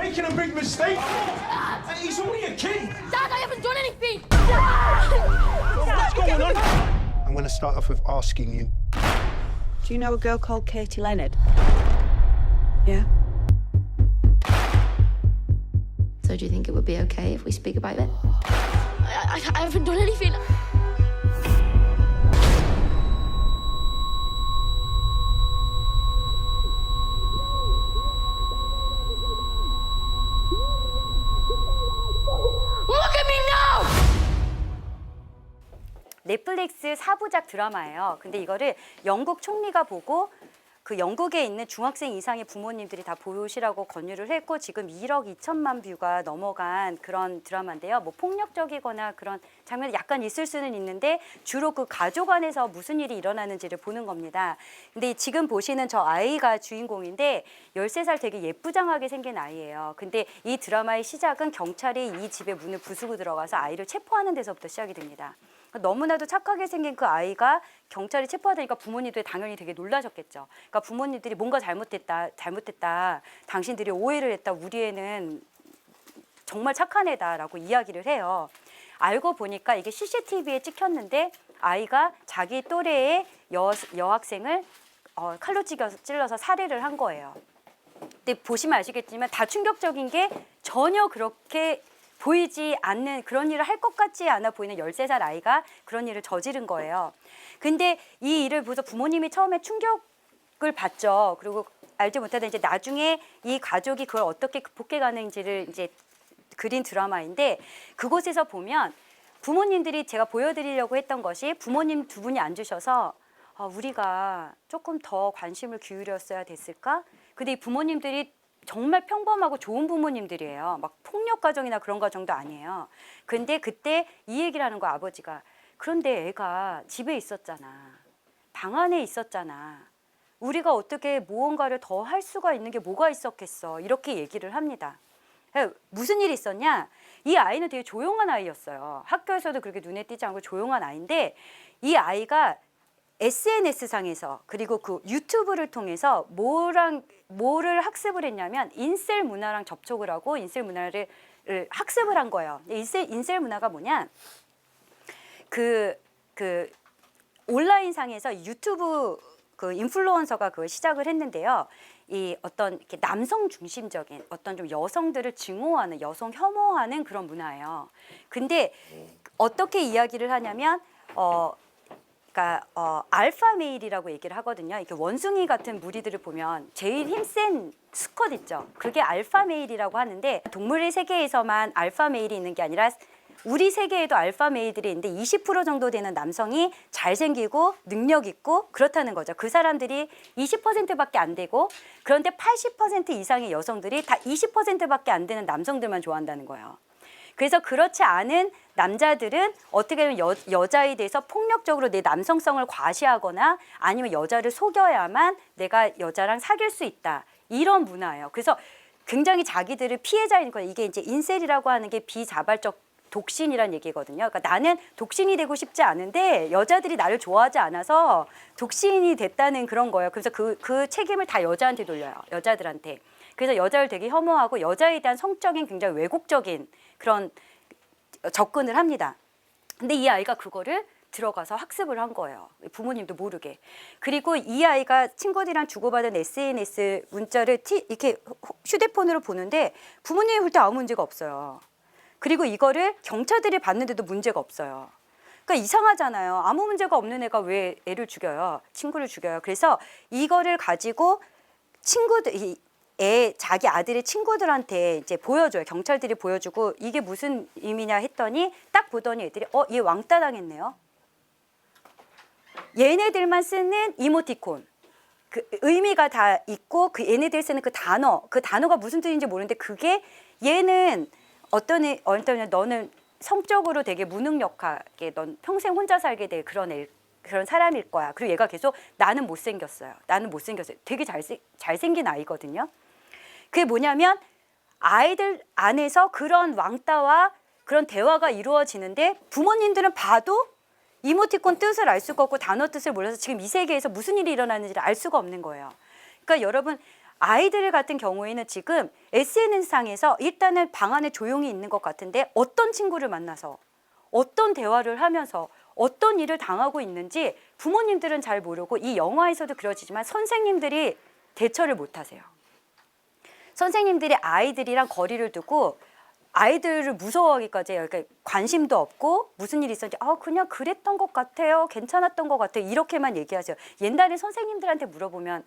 making a big mistake. He's only a kid. Dad, I haven't done anything! What's going on? I'm going to start off with asking you. Do you know a girl called Katie Leonard? Yeah. So do you think it would be okay if we speak about it? I haven't done anything. Look at me now! 넷플릭스 4부작 드라마예요. 근데 이거를 영국 총리가 보고 그 영국에 있는 중학생 이상의 부모님들이 다 보시라고 권유를 했고 지금 1억 2천만 뷰가 넘어간 그런 드라마인데요. 뭐 폭력적이거나 그런 장면이 약간 있을 수는 있는데 주로 그 가족 안에서 무슨 일이 일어나는지를 보는 겁니다. 근데 지금 보시는 저 아이가 주인공인데 13살 되게 예쁘장하게 생긴 아이예요. 근데 이 드라마의 시작은 경찰이 이 집의 문을 부수고 들어가서 아이를 체포하는 데서부터 시작이 됩니다. 너무나도 착하게 생긴 그 아이가 경찰이 체포하다니까 부모님들이 당연히 되게 놀라셨겠죠. 그러니까 부모님들이 뭔가 잘못됐다, 당신들이 오해를 했다, 우리 애는 정말 착한 애다라고 이야기를 해요. 알고 보니까 이게 CCTV에 찍혔는데 아이가 자기 또래의 여학생을 칼로 찔러서 살해를 한 거예요. 근데 보시면 아시겠지만 다 충격적인 게 전혀 그렇게 보이지 않는 그런 일을 할 것 같지 않아 보이는 13살 아이가 그런 일을 저지른 거예요. 근데 이 일을 보고서 부모님이 처음에 충격을 받죠. 그리고 알지 못하다 이제 나중에 이 가족이 그걸 어떻게 극복해 가는지를 이제 그린 드라마인데 그곳에서 보면 부모님들이 제가 보여드리려고 했던 것이 부모님 두 분이 앉으셔서 우리가 조금 더 관심을 기울였어야 됐을까? 근데 이 부모님들이 정말 평범하고 좋은 부모님들이에요. 막 폭력 가정이나 그런 가정도 아니에요. 근데 그때 이 얘기를 하는 거 아버지가 그런데 애가 집에 있었잖아. 방 안에 있었잖아. 우리가 어떻게 무언가를 더 할 수가 있는 게 뭐가 있었겠어. 이렇게 얘기를 합니다. 무슨 일이 있었냐? 이 아이는 되게 조용한 아이였어요. 학교에서도 그렇게 눈에 띄지 않고 조용한 아이인데 이 아이가 SNS상에서 그리고 그 유튜브를 통해서 뭐를 학습을 했냐면 인셀 문화랑 접촉을 하고 인셀 문화를 학습을 한 거예요. 인셀 문화가 뭐냐? 그 온라인상에서 유튜브 그 인플루언서가 그걸 시작을 했는데요. 이 어떤 이렇게 남성 중심적인 어떤 좀 여성들을 증오하는 여성 혐오하는 그런 문화예요. 근데 어떻게 이야기를 하냐면 그러니까 알파 메일이라고 얘기를 하거든요. 이렇게 원숭이 같은 무리들을 보면 제일 힘센 수컷 있죠. 그게 알파 메일이라고 하는데 동물의 세계에서만 알파 메일이 있는 게 아니라 우리 세계에도 알파 메일들이 있는데 20% 정도 되는 남성이 잘생기고 능력 있고 그렇다는 거죠. 그 사람들이 20%밖에 안 되고 그런데 80% 이상의 여성들이 다 20%밖에 안 되는 남성들만 좋아한다는 거예요. 그래서 그렇지 않은 남자들은 어떻게 보면 여자에 대해서 폭력적으로 내 남성성을 과시하거나 아니면 여자를 속여야만 내가 여자랑 사귈 수 있다. 이런 문화예요. 그래서 굉장히 자기들을 피해자인 거예요. 이게 이제 인셀이라고 하는 게 비자발적 독신이란 얘기거든요. 그러니까 나는 독신이 되고 싶지 않은데 여자들이 나를 좋아하지 않아서 독신이 됐다는 그런 거예요. 그래서 그 책임을 다 여자한테 돌려요. 여자들한테. 그래서 여자를 되게 혐오하고 여자에 대한 성적인 굉장히 왜곡적인 그런 접근을 합니다. 근데 이 아이가 그거를 들어가서 학습을 한 거예요. 부모님도 모르게. 그리고 이 아이가 친구들이랑 주고받은 SNS 문자를 이렇게 휴대폰으로 보는데 부모님이 볼 때 아무 문제가 없어요. 그리고 이거를 경찰들이 봤는데도 문제가 없어요. 그러니까 이상하잖아요. 아무 문제가 없는 애가 왜 애를 죽여요? 친구를 죽여요. 그래서 이거를 가지고 자기 아들의 친구들한테 이제 보여줘요. 경찰들이 보여주고 이게 무슨 의미냐 했더니 딱 보더니 애들이 얘 왕따 당했네요. 얘네들만 쓰는 이모티콘. 그 의미가 다 있고 그 얘네들 쓰는 그 단어가 무슨 뜻인지 모르는데 그게 얘는 어떤 너는 성적으로 되게 무능력하게 넌 평생 혼자 살게 될 그런 사람일 거야. 그리고 얘가 계속 나는 못생겼어요. 되게 잘생긴 아이거든요. 그게 뭐냐면 아이들 안에서 그런 왕따와 그런 대화가 이루어지는데 부모님들은 봐도 이모티콘 뜻을 알 수가 없고 단어 뜻을 몰라서 지금 이 세계에서 무슨 일이 일어나는지를 알 수가 없는 거예요. 그러니까 여러분 아이들 같은 경우에는 지금 SNS상에서 일단은 방 안에 조용히 있는 것 같은데 어떤 친구를 만나서 어떤 대화를 하면서 어떤 일을 당하고 있는지 부모님들은 잘 모르고 이 영화에서도 그려지지만 선생님들이 대처를 못 하세요. 선생님들이 아이들이랑 거리를 두고 아이들을 무서워하기까지 해요. 그러니까 관심도 없고 무슨 일이 있었는지 그냥 그랬던 것 같아요. 괜찮았던 것 같아요. 이렇게만 얘기하세요. 옛날에 선생님들한테 물어보면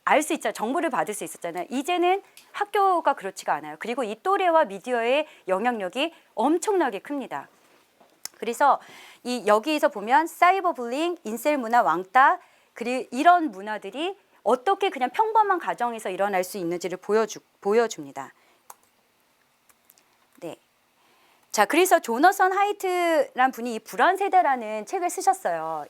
알 수 있잖아요. 정보를 받을 수 있었잖아요. 이제는 학교가 그렇지가 않아요. 그리고 이 또래와 미디어의 영향력이 엄청나게 큽니다. 그래서 여기에서 보면 사이버 불링, 인셀 문화, 왕따 그리고 이런 문화들이 어떻게 그냥 평범한 가정에서 일어날 수 있는지를 보여줍니다. 네. 자, 그래서 조너선 하이트란 분이 이 불안 세대라는 책을 쓰셨어요.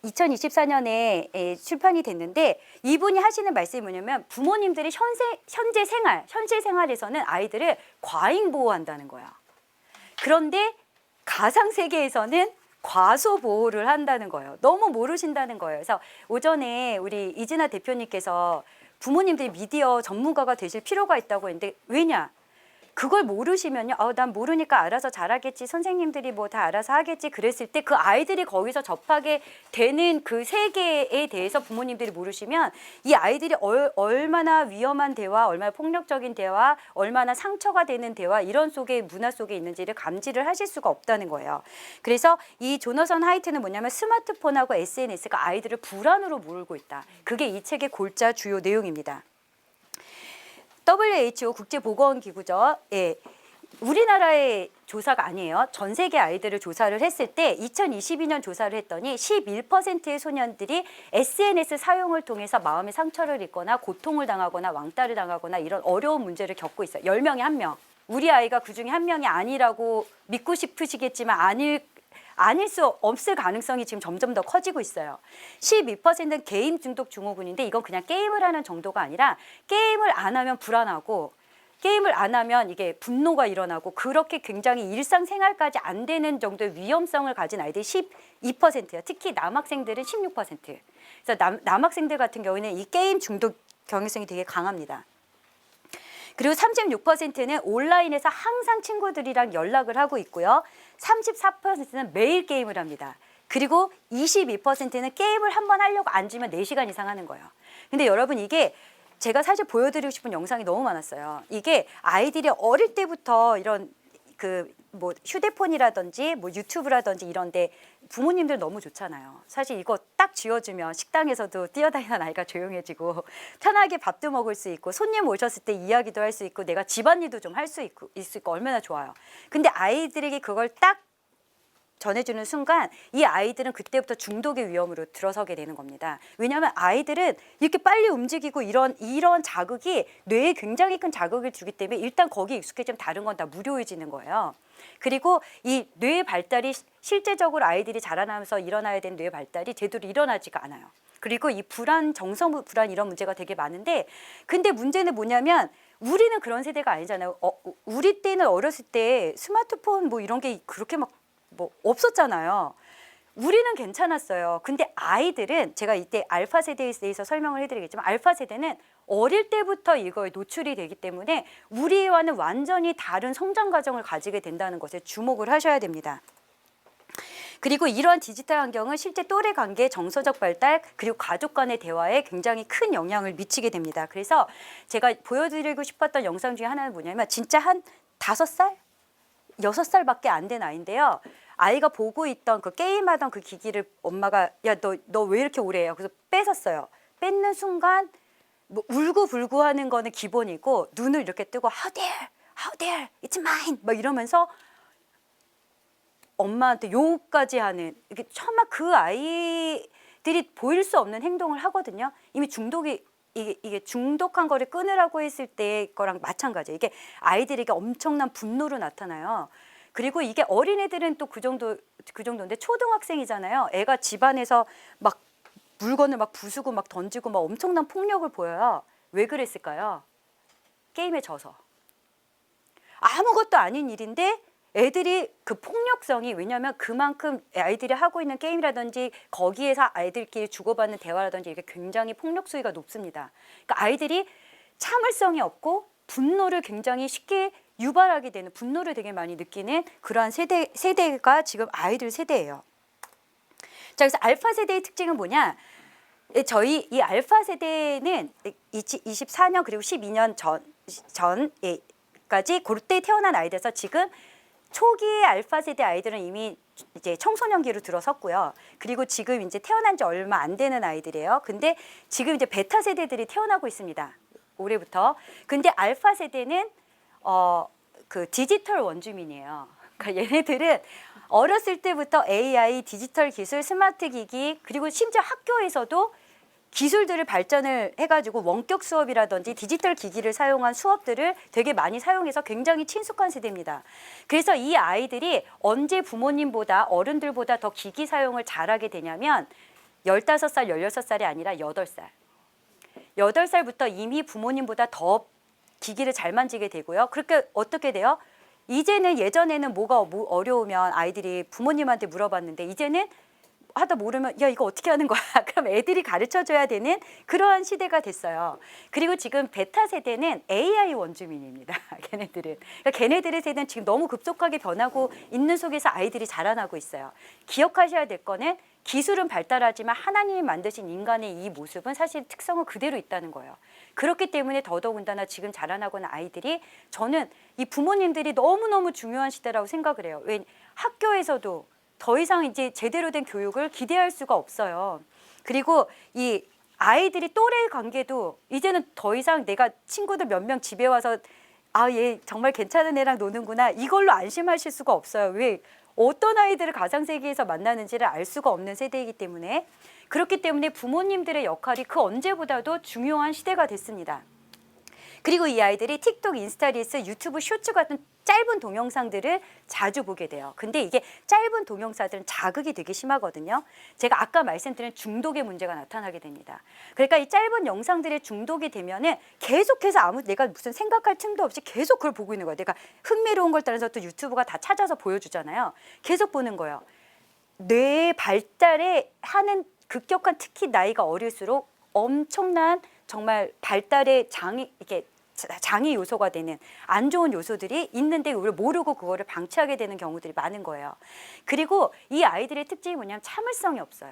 2024년에 출판이 됐는데 이분이 하시는 말씀이 뭐냐면 부모님들이 현재 생활에서는 아이들을 과잉 보호한다는 거예요. 그런데 가상 세계에서는 과소 보호를 한다는 거예요. 너무 모르신다는 거예요. 그래서 오전에 우리 이진아 대표님께서 부모님들이 미디어 전문가가 되실 필요가 있다고 했는데 왜냐? 그걸 모르시면요. 난 모르니까 알아서 잘하겠지. 선생님들이 뭐 다 알아서 하겠지. 그랬을 때 그 아이들이 거기서 접하게 되는 그 세계에 대해서 부모님들이 모르시면 이 아이들이 얼마나 위험한 대화, 얼마나 폭력적인 대화, 얼마나 상처가 되는 대화 이런 문화 속에 있는지를 감지를 하실 수가 없다는 거예요. 그래서 이 조너선 하이트는 뭐냐면 스마트폰하고 SNS가 아이들을 불안으로 몰고 있다. 그게 이 책의 골자 주요 내용입니다. WHO 국제보건기구죠. 예, 우리나라의 조사가 아니에요. 전 세계 아이들을 조사를 했을 때 2022년 조사를 했더니 11%의 소년들이 SNS 사용을 통해서 마음의 상처를 입거나 고통을 당하거나 왕따를 당하거나 이런 어려운 문제를 겪고 있어요. 10명에 1명. 우리 아이가 그중에 1명이 아니라고 믿고 싶으시겠지만 아닐 수 없을 가능성이 지금 점점 더 커지고 있어요. 12%는 게임 중독 증후군인데 이건 그냥 게임을 하는 정도가 아니라 게임을 안 하면 불안하고 게임을 안 하면 이게 분노가 일어나고 그렇게 굉장히 일상생활까지 안 되는 정도의 위험성을 가진 아이들이 12%예요. 특히 남학생들은 16%. 그래서 남학생들 같은 경우에는 이 게임 중독 경향성이 되게 강합니다. 그리고 36%는 온라인에서 항상 친구들이랑 연락을 하고 있고요. 34%는 매일 게임을 합니다. 그리고 22%는 게임을 한번 하려고 앉으면 4시간 이상 하는 거예요. 근데 여러분 이게 제가 사실 보여드리고 싶은 영상이 너무 많았어요. 이게 아이들이 어릴 때부터 이런 뭐 휴대폰이라든지 뭐 유튜브라든지 이런데 부모님들 너무 좋잖아요. 사실 이거 딱 쥐어주면 식당에서도 뛰어다니는 아이가 조용해지고 편하게 밥도 먹을 수 있고 손님 오셨을 때 이야기도 할 수 있고 내가 집안일도 좀 할 수 있고 얼마나 좋아요. 근데 아이들에게 그걸 딱 전해주는 순간 이 아이들은 그때부터 중독의 위험으로 들어서게 되는 겁니다. 왜냐하면 아이들은 이렇게 빨리 움직이고 이런 자극이 뇌에 굉장히 큰 자극을 주기 때문에 일단 거기에 익숙해지면 다른 건 다 무료해지는 거예요. 그리고 이 뇌의 발달이 실제적으로 아이들이 자라나면서 일어나야 되는 뇌의 발달이 제대로 일어나지가 않아요. 그리고 이 불안, 정서 불안 이런 문제가 되게 많은데 근데 문제는 뭐냐면 우리는 그런 세대가 아니잖아요. 우리 때는 어렸을 때 스마트폰 뭐 이런 게 그렇게 막 뭐 없었잖아요. 우리는 괜찮았어요. 근데 아이들은 제가 이때 알파 세대에 대해서 설명을 해드리겠지만 알파 세대는 어릴 때부터 이거에 노출이 되기 때문에 우리와는 완전히 다른 성장 과정을 가지게 된다는 것에 주목을 하셔야 됩니다. 그리고 이러한 디지털 환경은 실제 또래 관계의 정서적 발달 그리고 가족 간의 대화에 굉장히 큰 영향을 미치게 됩니다. 그래서 제가 보여드리고 싶었던 영상 중에 하나는 뭐냐면 진짜 한 5살? 6살밖에 안 된 아이인데요. 아이가 보고 있던 그 게임하던 그 기기를 엄마가 야, 너 왜 이렇게 오래 해요? 그래서 뺏었어요. 뺏는 순간 뭐 울고불고 하는 거는 기본이고 눈을 이렇게 뜨고 How dare, it's mine 막 이러면서 엄마한테 욕까지 하는 이게 정말 그 아이들이 보일 수 없는 행동을 하거든요. 이미 이게 중독한 거를 끊으라고 했을 때 거랑 마찬가지예요. 이게 아이들에게 엄청난 분노로 나타나요. 그리고 이게 어린애들은 또 그 정도인데 초등학생이잖아요. 애가 집안에서 막 물건을 막 부수고 막 던지고 막 엄청난 폭력을 보여요. 왜 그랬을까요? 게임에 져서. 아무것도 아닌 일인데 애들이 그 폭력성이 왜냐하면 그만큼 아이들이 하고 있는 게임이라든지 거기에서 아이들끼리 주고받는 대화라든지 이게 굉장히 폭력 수위가 높습니다. 그러니까 아이들이 참을성이 없고 분노를 굉장히 쉽게 유발하게 되는 분노를 되게 많이 느끼는 그러한 세대가 지금 아이들 세대예요. 자, 그래서 알파 세대의 특징은 뭐냐? 저희 이 알파 세대는 24년 그리고 12년 전까지 그때 태어난 아이들에서 지금 초기의 알파 세대 아이들은 이미 이제 청소년기로 들어섰고요. 그리고 지금 이제 태어난 지 얼마 안 되는 아이들이에요. 근데 지금 이제 베타 세대들이 태어나고 있습니다. 올해부터. 근데 알파 세대는 그 디지털 원주민이에요. 그러니까 얘네들은 어렸을 때부터 AI, 디지털 기술, 스마트 기기 그리고 심지어 학교에서도 기술들을 발전을 해가지고 원격 수업이라든지 디지털 기기를 사용한 수업들을 되게 많이 사용해서 굉장히 친숙한 세대입니다. 그래서 이 아이들이 언제 부모님보다 어른들보다 더 기기 사용을 잘하게 되냐면 15살, 16살이 아니라 8살. 8살부터 이미 부모님보다 더 기기를 잘 만지게 되고요. 그렇게 어떻게 돼요? 이제는 예전에는 뭐가 어려우면 아이들이 부모님한테 물어봤는데 이제는 하다 모르면 야 이거 어떻게 하는 거야? 그럼 애들이 가르쳐줘야 되는 그러한 시대가 됐어요. 그리고 지금 베타 세대는 AI 원주민입니다. 걔네들은. 그러니까 걔네들의 세대는 지금 너무 급속하게 변하고 있는 속에서 아이들이 자라나고 있어요. 기억하셔야 될 거는 기술은 발달하지만 하나님이 만드신 인간의 이 모습은 사실 특성은 그대로 있다는 거예요. 그렇기 때문에 더더군다나 지금 자라나고 있는 아이들이 저는 이 부모님들이 너무너무 중요한 시대라고 생각을 해요. 왜 학교에서도 더 이상 이제 제대로 된 교육을 기대할 수가 없어요. 그리고 이 아이들이 또래 관계도 이제는 더 이상 내가 친구들 몇 명 집에 와서 아, 얘 정말 괜찮은 애랑 노는구나 이걸로 안심하실 수가 없어요. 왜? 어떤 아이들을 가상세계에서 만나는지를 알 수가 없는 세대이기 때문에 그렇기 때문에 부모님들의 역할이 그 언제보다도 중요한 시대가 됐습니다. 그리고 이 아이들이 틱톡, 인스타 릴스, 유튜브 쇼츠 같은 짧은 동영상들을 자주 보게 돼요. 근데 이게 짧은 동영상들은 자극이 되게 심하거든요. 제가 아까 말씀드린 중독의 문제가 나타나게 됩니다. 그러니까 이 짧은 영상들에 중독이 되면은 계속해서 내가 무슨 생각할 틈도 없이 계속 그걸 보고 있는 거예요. 내가 흥미로운 걸 따라서 또 유튜브가 다 찾아서 보여주잖아요. 계속 보는 거예요. 뇌의 발달에 하는 급격한 특히 나이가 어릴수록 엄청난 정말 발달의 장애 요소가 되는 안 좋은 요소들이 있는데 우리가 모르고 그거를 방치하게 되는 경우들이 많은 거예요. 그리고 이 아이들의 특징이 뭐냐면 참을성이 없어요.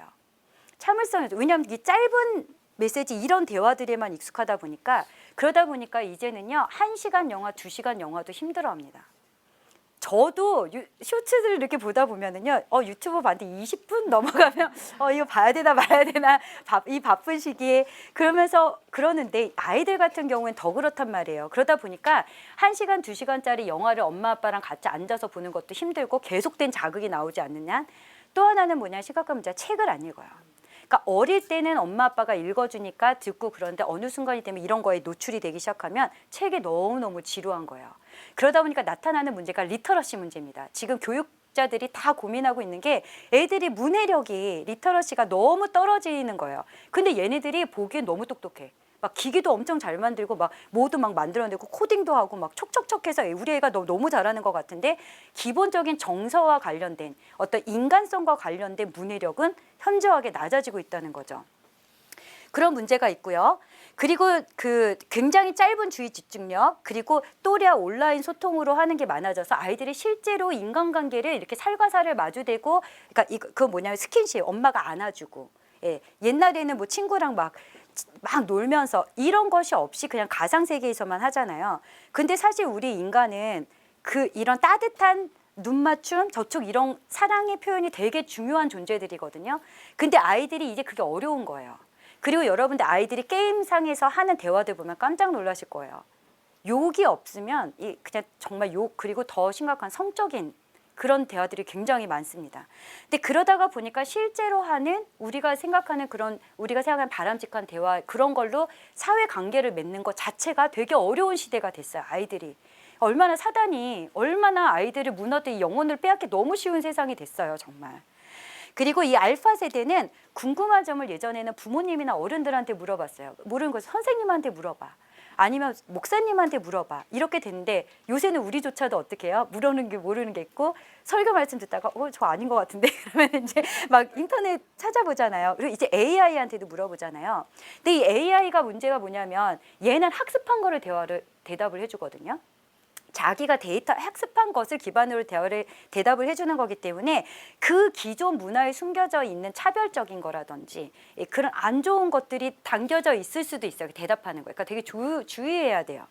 참을성이 없어요. 왜냐하면 이 짧은 메시지 이런 대화들에만 익숙하다 보니까 그러다 보니까 이제는요 1시간 영화, 2시간 영화도 힘들어합니다. 저도 쇼츠들을 이렇게 보다 보면은요, 유튜브 봤는데 20분 넘어가면 이거 봐야 되나 말아야 되나 이 바쁜 시기에 그러는데 아이들 같은 경우엔 더 그렇단 말이에요. 그러다 보니까 1시간, 2시간짜리 영화를 엄마 아빠랑 같이 앉아서 보는 것도 힘들고 계속된 자극이 나오지 않느냐. 또 하나는 뭐냐 심각한 문제가 책을 안 읽어요. 그러니까 어릴 때는 엄마 아빠가 읽어주니까 듣고 그런데 어느 순간이 되면 이런 거에 노출이 되기 시작하면 책이 너무너무 지루한 거예요. 그러다 보니까 나타나는 문제가 리터러시 문제입니다. 지금 교육자들이 다 고민하고 있는 게 애들이 문해력이 리터러시가 너무 떨어지는 거예요. 근데 얘네들이 보기엔 너무 똑똑해. 막 기기도 엄청 잘 만들고 막 뭐도 막 만들어내고 코딩도 하고 막 촉촉촉해서 우리 애가 너무 잘하는 것 같은데 기본적인 정서와 관련된 어떤 인간성과 관련된 문해력은 현저하게 낮아지고 있다는 거죠. 그런 문제가 있고요. 그리고 그 굉장히 짧은 주의 집중력 그리고 또래와 온라인 소통으로 하는 게 많아져서 아이들이 실제로 인간관계를 이렇게 살과살을 마주대고 그러니까 그거 뭐냐면 스킨십 엄마가 안아주고 옛날에는 뭐 친구랑 막 놀면서 이런 것이 없이 그냥 가상세계에서만 하잖아요. 근데 사실 우리 인간은 이런 따뜻한 눈맞춤, 저촉 이런 사랑의 표현이 되게 중요한 존재들이거든요. 근데 아이들이 이제 그게 어려운 거예요. 그리고 여러분들 아이들이 게임상에서 하는 대화들 보면 깜짝 놀라실 거예요. 욕이 없으면 그냥 정말 욕 그리고 더 심각한 성적인 그런 대화들이 굉장히 많습니다. 근데 그러다가 보니까 실제로 하는 우리가 생각하는 바람직한 대화 그런 걸로 사회 관계를 맺는 것 자체가 되게 어려운 시대가 됐어요. 아이들이. 얼마나 사단이 얼마나 아이들을 무너뜨리 영혼을 빼앗기 너무 쉬운 세상이 됐어요. 정말. 그리고 이 알파 세대는 궁금한 점을 예전에는 부모님이나 어른들한테 물어봤어요. 모르는 거 선생님한테 물어봐. 아니면 목사님한테 물어봐. 이렇게 됐는데 요새는 우리조차도 어떻게 해요? 물어는 게 모르는 게 있고 설교 말씀 듣다가 저 아닌 것 같은데 그러면 이제 막 인터넷 찾아보잖아요. 그리고 이제 AI한테도 물어보잖아요. 근데 이 AI가 문제가 뭐냐면 얘는 학습한 거를 대답을 해주거든요. 자기가 데이터 학습한 것을 기반으로 대답을 해주는 거기 때문에 그 기존 문화에 숨겨져 있는 차별적인 거라든지 그런 안 좋은 것들이 담겨져 있을 수도 있어요. 대답하는 거예요. 그러니까 되게 주의해야 돼요.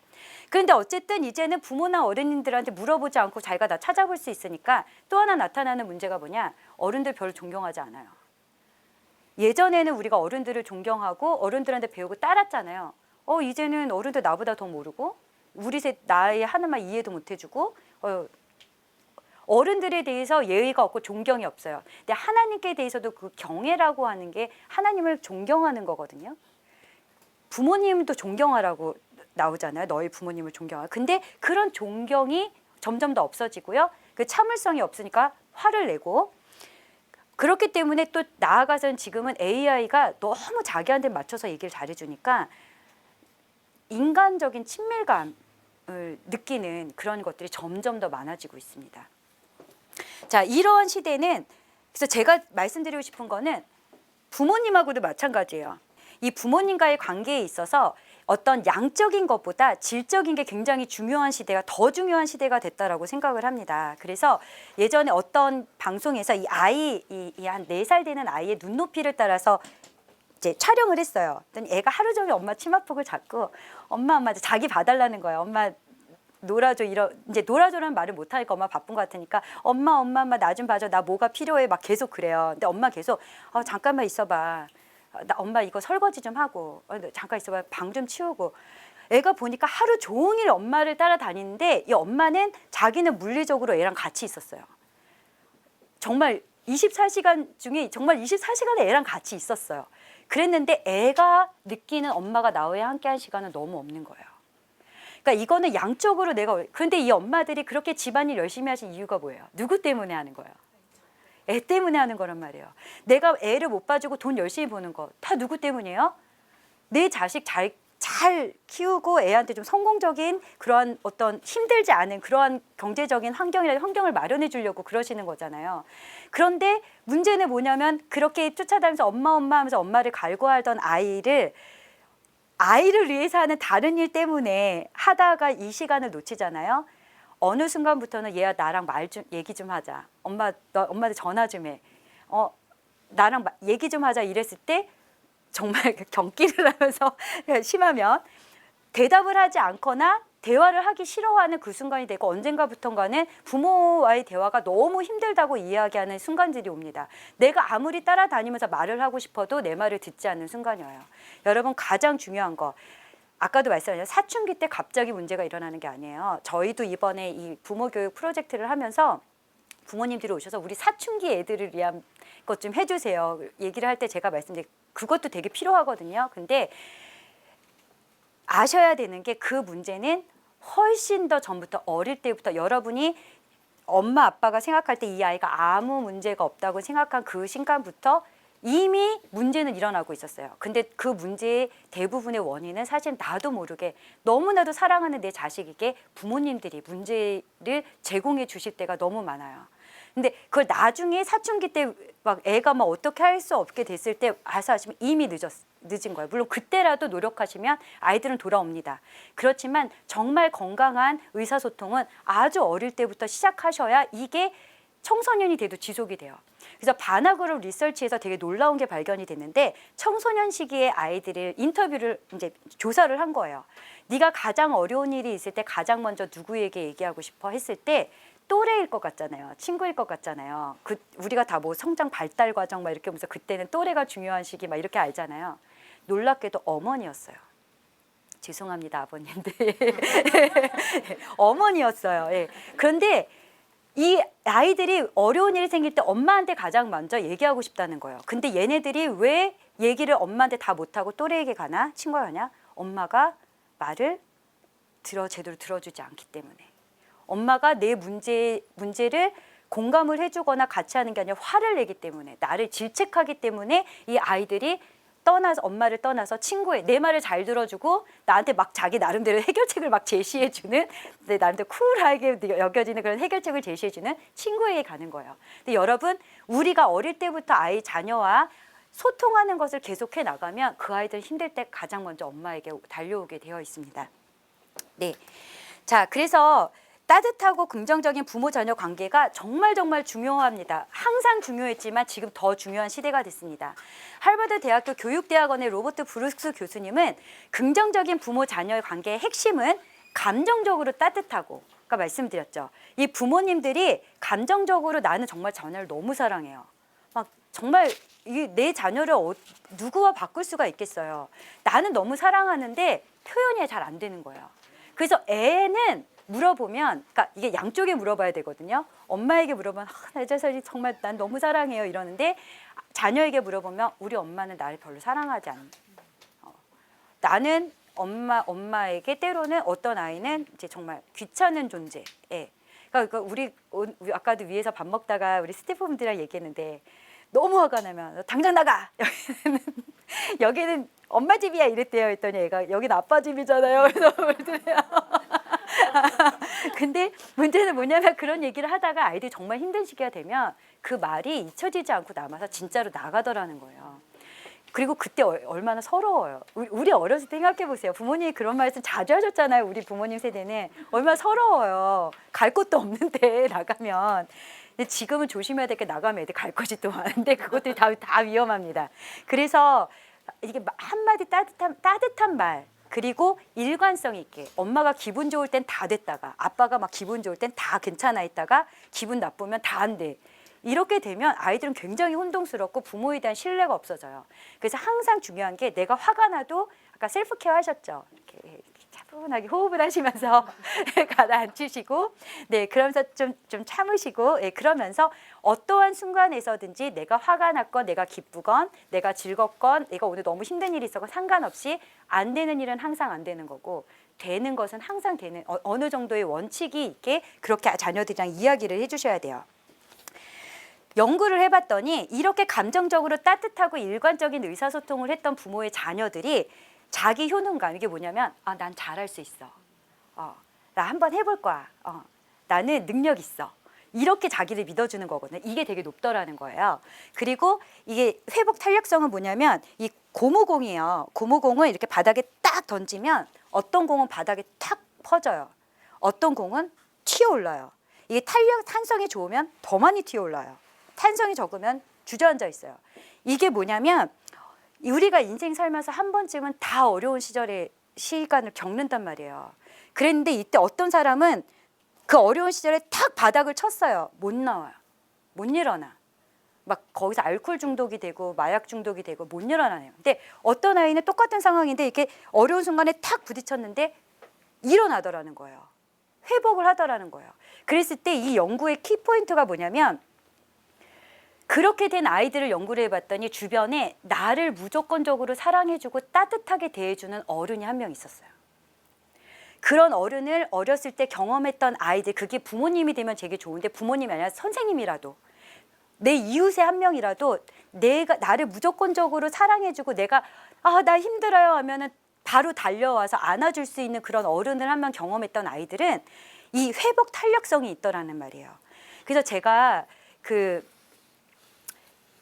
그런데 어쨌든 이제는 부모나 어른들한테 물어보지 않고 자기가 다 찾아볼 수 있으니까 또 하나 나타나는 문제가 뭐냐? 어른들 별로 존경하지 않아요. 예전에는 우리가 어른들을 존경하고 어른들한테 배우고 따랐잖아요. 이제는 어른들 나보다 더 모르고 우리 나의 하는 말 이해도 못 해주고 어른들에 대해서 예의가 없고 존경이 없어요. 근데 하나님께 대해서도 그 경애라고 하는 게 하나님을 존경하는 거거든요. 부모님도 존경하라고 나오잖아요. 너희 부모님을 존경하라. 근데 그런 존경이 점점 더 없어지고요. 그 참을성이 없으니까 화를 내고 그렇기 때문에 또 나아가서는 지금은 AI가 너무 자기한테 맞춰서 얘기를 잘해주니까 인간적인 친밀감을 느끼는 그런 것들이 점점 더 많아지고 있습니다. 자, 이런 시대는 그래서 제가 말씀드리고 싶은 거는 부모님하고도 마찬가지예요. 이 부모님과의 관계에 있어서 어떤 양적인 것보다 질적인 게 굉장히 중요한 시대가 더 중요한 시대가 됐다라고 생각을 합니다. 그래서 예전에 어떤 방송에서 이 아이 이 한 4살 되는 아이의 눈높이를 따라서 이제 촬영을 했어요. 그랬더니 애가 하루 종일 엄마 치마폭을 잡고 엄마 자기 봐달라는 거예요. 엄마 놀아줘 이제 놀아줘라는 말을 못 하니까 엄마 바쁜 것 같으니까 엄마 나 좀 봐줘. 나 뭐가 필요해 막 계속 그래요. 근데 엄마 계속 잠깐만 있어봐. 나 엄마 이거 설거지 좀 하고 잠깐 있어봐. 방 좀 치우고. 애가 보니까 하루 종일 엄마를 따라다니는데 이 엄마는 자기는 물리적으로 애랑 같이 있었어요. 정말 24시간 중에 정말 24시간에 애랑 같이 있었어요. 그랬는데 애가 느끼는 엄마가 나와 함께한 시간은 너무 없는 거예요. 그러니까 이거는 양쪽으로 그런데 이 엄마들이 그렇게 집안일 열심히 하신 이유가 뭐예요? 누구 때문에 하는 거예요? 애 때문에 하는 거란 말이에요. 내가 애를 못 봐주고 돈 열심히 버는 거 다 누구 때문이에요? 내 자식 잘 키우고 애한테 좀 성공적인 그러한 어떤 힘들지 않은 그러한 경제적인 환경을 마련해 주려고 그러시는 거잖아요. 그런데 문제는 뭐냐면 그렇게 쫓아다니면서 엄마 하면서 엄마를 갈구하던 아이를 위해서 하는 다른 일 때문에 하다가 이 시간을 놓치잖아요. 어느 순간부터는 얘야 나랑 얘기 좀 하자. 엄마한테 전화 좀 해. 나랑 얘기 좀 하자 이랬을 때 정말 경기를 하면서 심하면 대답을 하지 않거나 대화를 하기 싫어하는 그 순간이 되고 언젠가부턴가는 부모와의 대화가 너무 힘들다고 이야기하는 순간들이 옵니다. 내가 아무리 따라다니면서 말을 하고 싶어도 내 말을 듣지 않는 순간이 와요. 여러분 가장 중요한 거 아까도 말씀드렸죠. 사춘기 때 갑자기 문제가 일어나는 게 아니에요. 저희도 이번에 이 부모 교육 프로젝트를 하면서 부모님들이 오셔서 우리 사춘기 애들을 위한 것 좀 해주세요. 얘기를 할 때 제가 말씀드린 그것도 되게 필요하거든요. 근데 아셔야 되는 게 그 문제는 훨씬 더 전부터 어릴 때부터 여러분이 엄마 아빠가 생각할 때 이 아이가 아무 문제가 없다고 생각한 그 순간부터 이미 문제는 일어나고 있었어요. 근데 그 문제의 대부분의 원인은 사실 나도 모르게 너무나도 사랑하는 내 자식에게 부모님들이 문제를 제공해 주실 때가 너무 많아요. 근데 그걸 나중에 사춘기 때 막 애가 막 어떻게 할 수 없게 됐을 때 와서 하시면 이미 늦은 거예요. 물론 그때라도 노력하시면 아이들은 돌아옵니다. 그렇지만 정말 건강한 의사소통은 아주 어릴 때부터 시작하셔야 이게 청소년이 돼도 지속이 돼요. 그래서 바나그룹 리서치에서 되게 놀라운 게 발견이 됐는데 청소년 시기의 아이들을 인터뷰를 이제 조사를 한 거예요. 네가 가장 어려운 일이 있을 때 가장 먼저 누구에게 얘기하고 싶어 했을 때 또래일 것 같잖아요. 친구일 것 같잖아요. 우리가 다 뭐 성장 발달 과정 막 이렇게 하면서 그때는 또래가 중요한 시기 막 이렇게 알잖아요. 놀랍게도 어머니였어요. 죄송합니다, 아버님들. 어머니였어요. 예. 그런데 이 아이들이 어려운 일이 생길 때 엄마한테 가장 먼저 얘기하고 싶다는 거예요. 근데 얘네들이 왜 얘기를 엄마한테 다 못하고 또래에게 가나? 친구가 가냐? 엄마가 말을 제대로 들어주지 않기 때문에. 엄마가 내 문제를 공감을 해주거나 같이 하는 게 아니라 화를 내기 때문에 나를 질책하기 때문에 이 아이들이 떠나서 엄마를 떠나서 친구의 내 말을 잘 들어주고 나한테 막 자기 나름대로 해결책을 막 제시해주는 내 나름대로 쿨하게 여겨지는 그런 해결책을 제시해주는 친구에게 가는 거예요. 근데 여러분 우리가 어릴 때부터 아이 자녀와 소통하는 것을 계속해 나가면 그 아이들은 힘들 때 가장 먼저 엄마에게 달려오게 되어 있습니다. 네, 자 그래서 따뜻하고 긍정적인 부모 자녀 관계가 정말 중요합니다. 항상 중요했지만 지금 더 중요한 시대가 됐습니다. 하버드 대학교 교육대학원의 로버트 브룩스 교수님은 긍정적인 부모 자녀의 관계의 핵심은 감정적으로 따뜻하고, 아까 말씀드렸죠. 이 부모님들이 감정적으로 나는 정말 자녀를 너무 사랑해요. 막 정말 내 자녀를 누구와 바꿀 수가 있겠어요. 나는 너무 사랑하는데 표현이 잘 안 되는 거예요. 그래서 애는 물어보면, 그러니까 이게 양쪽에 물어봐야 되거든요. 엄마에게 물어보면 내 자식이 정말 난 너무 사랑해요 이러는데 자녀에게 물어보면 우리 엄마는 나를 별로 사랑하지 않는. 나는 엄마에게 때로는 어떤 아이는 이제 정말 귀찮은 존재. 예. 그러니까 우리 아까도 위에서 밥 먹다가 우리 스태프분들이랑 얘기했는데 너무 화가 나면 당장 나가. 여기는 엄마 집이야 이랬대요. 했더니 애가 여긴 아빠 집이잖아요. 그래서 그러더래요. 근데 문제는 뭐냐면 그런 얘기를 하다가 아이들이 정말 힘든 시기가 되면 그 말이 잊혀지지 않고 남아서 진짜로 나가더라는 거예요. 그리고 그때 얼마나 서러워요. 우리 어렸을 때 생각해 보세요. 부모님이 그런 말씀 자주 하셨잖아요. 우리 부모님 세대는 얼마나 서러워요. 갈 곳도 없는데 나가면. 근데 지금은 조심해야 될 게 나가면 애들 갈 곳이 또 많은데 그것들이 다 위험합니다. 그래서 이게 한마디 따뜻한 말, 그리고 일관성 있게 엄마가 기분 좋을 땐 다 됐다가 아빠가 막 기분 좋을 땐 다 괜찮아 있다가 기분 나쁘면 다 안 돼. 이렇게 되면 아이들은 굉장히 혼동스럽고 부모에 대한 신뢰가 없어져요. 그래서 항상 중요한 게 내가 화가 나도 아까 셀프 케어 하셨죠. 이렇게 차분하게 호흡을 하시면서 가라앉히시고, 네, 그러면서 좀 참으시고, 네, 그러면서 어떠한 순간에서든지 내가 화가 났건 내가 기쁘건 내가 즐겁건 내가 오늘 너무 힘든 일이 있었건 상관없이 안 되는 일은 항상 안 되는 거고 되는 것은 항상 되는 어느 정도의 원칙이 있게 그렇게 자녀들이랑 이야기를 해주셔야 돼요. 연구를 해봤더니 이렇게 감정적으로 따뜻하고 일관적인 의사소통을 했던 부모의 자녀들이 자기 효능감, 이게 뭐냐면 난 잘할 수 있어. 나 한번 해볼 거야. 나는 능력 있어. 이렇게 자기를 믿어주는 거거든요. 이게 되게 높더라는 거예요. 그리고 이게 회복 탄력성은 뭐냐면 이 고무공이에요. 고무공을 이렇게 바닥에 딱 던지면 어떤 공은 바닥에 탁 퍼져요. 어떤 공은 튀어올라요. 이게 탄성이 좋으면 더 많이 튀어올라요. 탄성이 적으면 주저앉아 있어요. 이게 뭐냐면 우리가 인생 살면서 한 번쯤은 다 어려운 시절의 시간을 겪는단 말이에요. 그랬는데 이때 어떤 사람은 그 어려운 시절에 탁 바닥을 쳤어요. 못 나와요. 못 일어나. 막 거기서 알코올 중독이 되고 마약 중독이 되고 못 일어나네요. 근데 어떤 아이는 똑같은 상황인데 이렇게 어려운 순간에 탁 부딪혔는데 일어나더라는 거예요. 회복을 하더라는 거예요. 그랬을 때 이 연구의 키포인트가 뭐냐면 그렇게 된 아이들을 연구를 해봤더니 주변에 나를 무조건적으로 사랑해주고 따뜻하게 대해주는 어른이 한 명 있었어요. 그런 어른을 어렸을 때 경험했던 아이들, 그게 부모님이 되면 되게 좋은데 부모님이 아니라 선생님이라도 내 이웃의 한 명이라도 나를 무조건적으로 사랑해주고 내가 나 힘들어요 하면은 바로 달려와서 안아줄 수 있는 그런 어른을 한 명 경험했던 아이들은 이 회복 탄력성이 있더라는 말이에요. 그래서 제가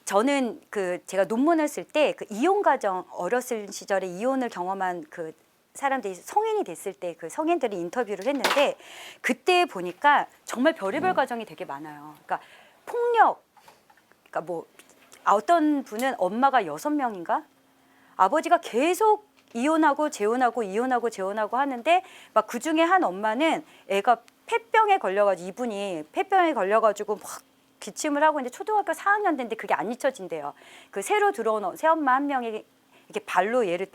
저는 제가 논문을 쓸 때 그 이혼 가정, 어렸을 시절에 이혼을 경험한 그 사람들이 성인이 됐을 때 그 성인들이 인터뷰를 했는데 그때 보니까 정말 별의별 가정이 되게 많아요. 그러니까 폭력, 그러니까 뭐 어떤 분은 엄마가 6명인가? 아버지가 계속 이혼하고 재혼하고 이혼하고 재혼하고 하는데 막 그중에 한 엄마는 애가 폐병에 걸려가지고 이분이 폐병에 걸려가지고 막 기침을 하고 있는데 초등학교 4학년 됐는데 그게 안 잊혀진대요. 그 새로 들어온 새엄마 한 명이 이렇게 발로 얘를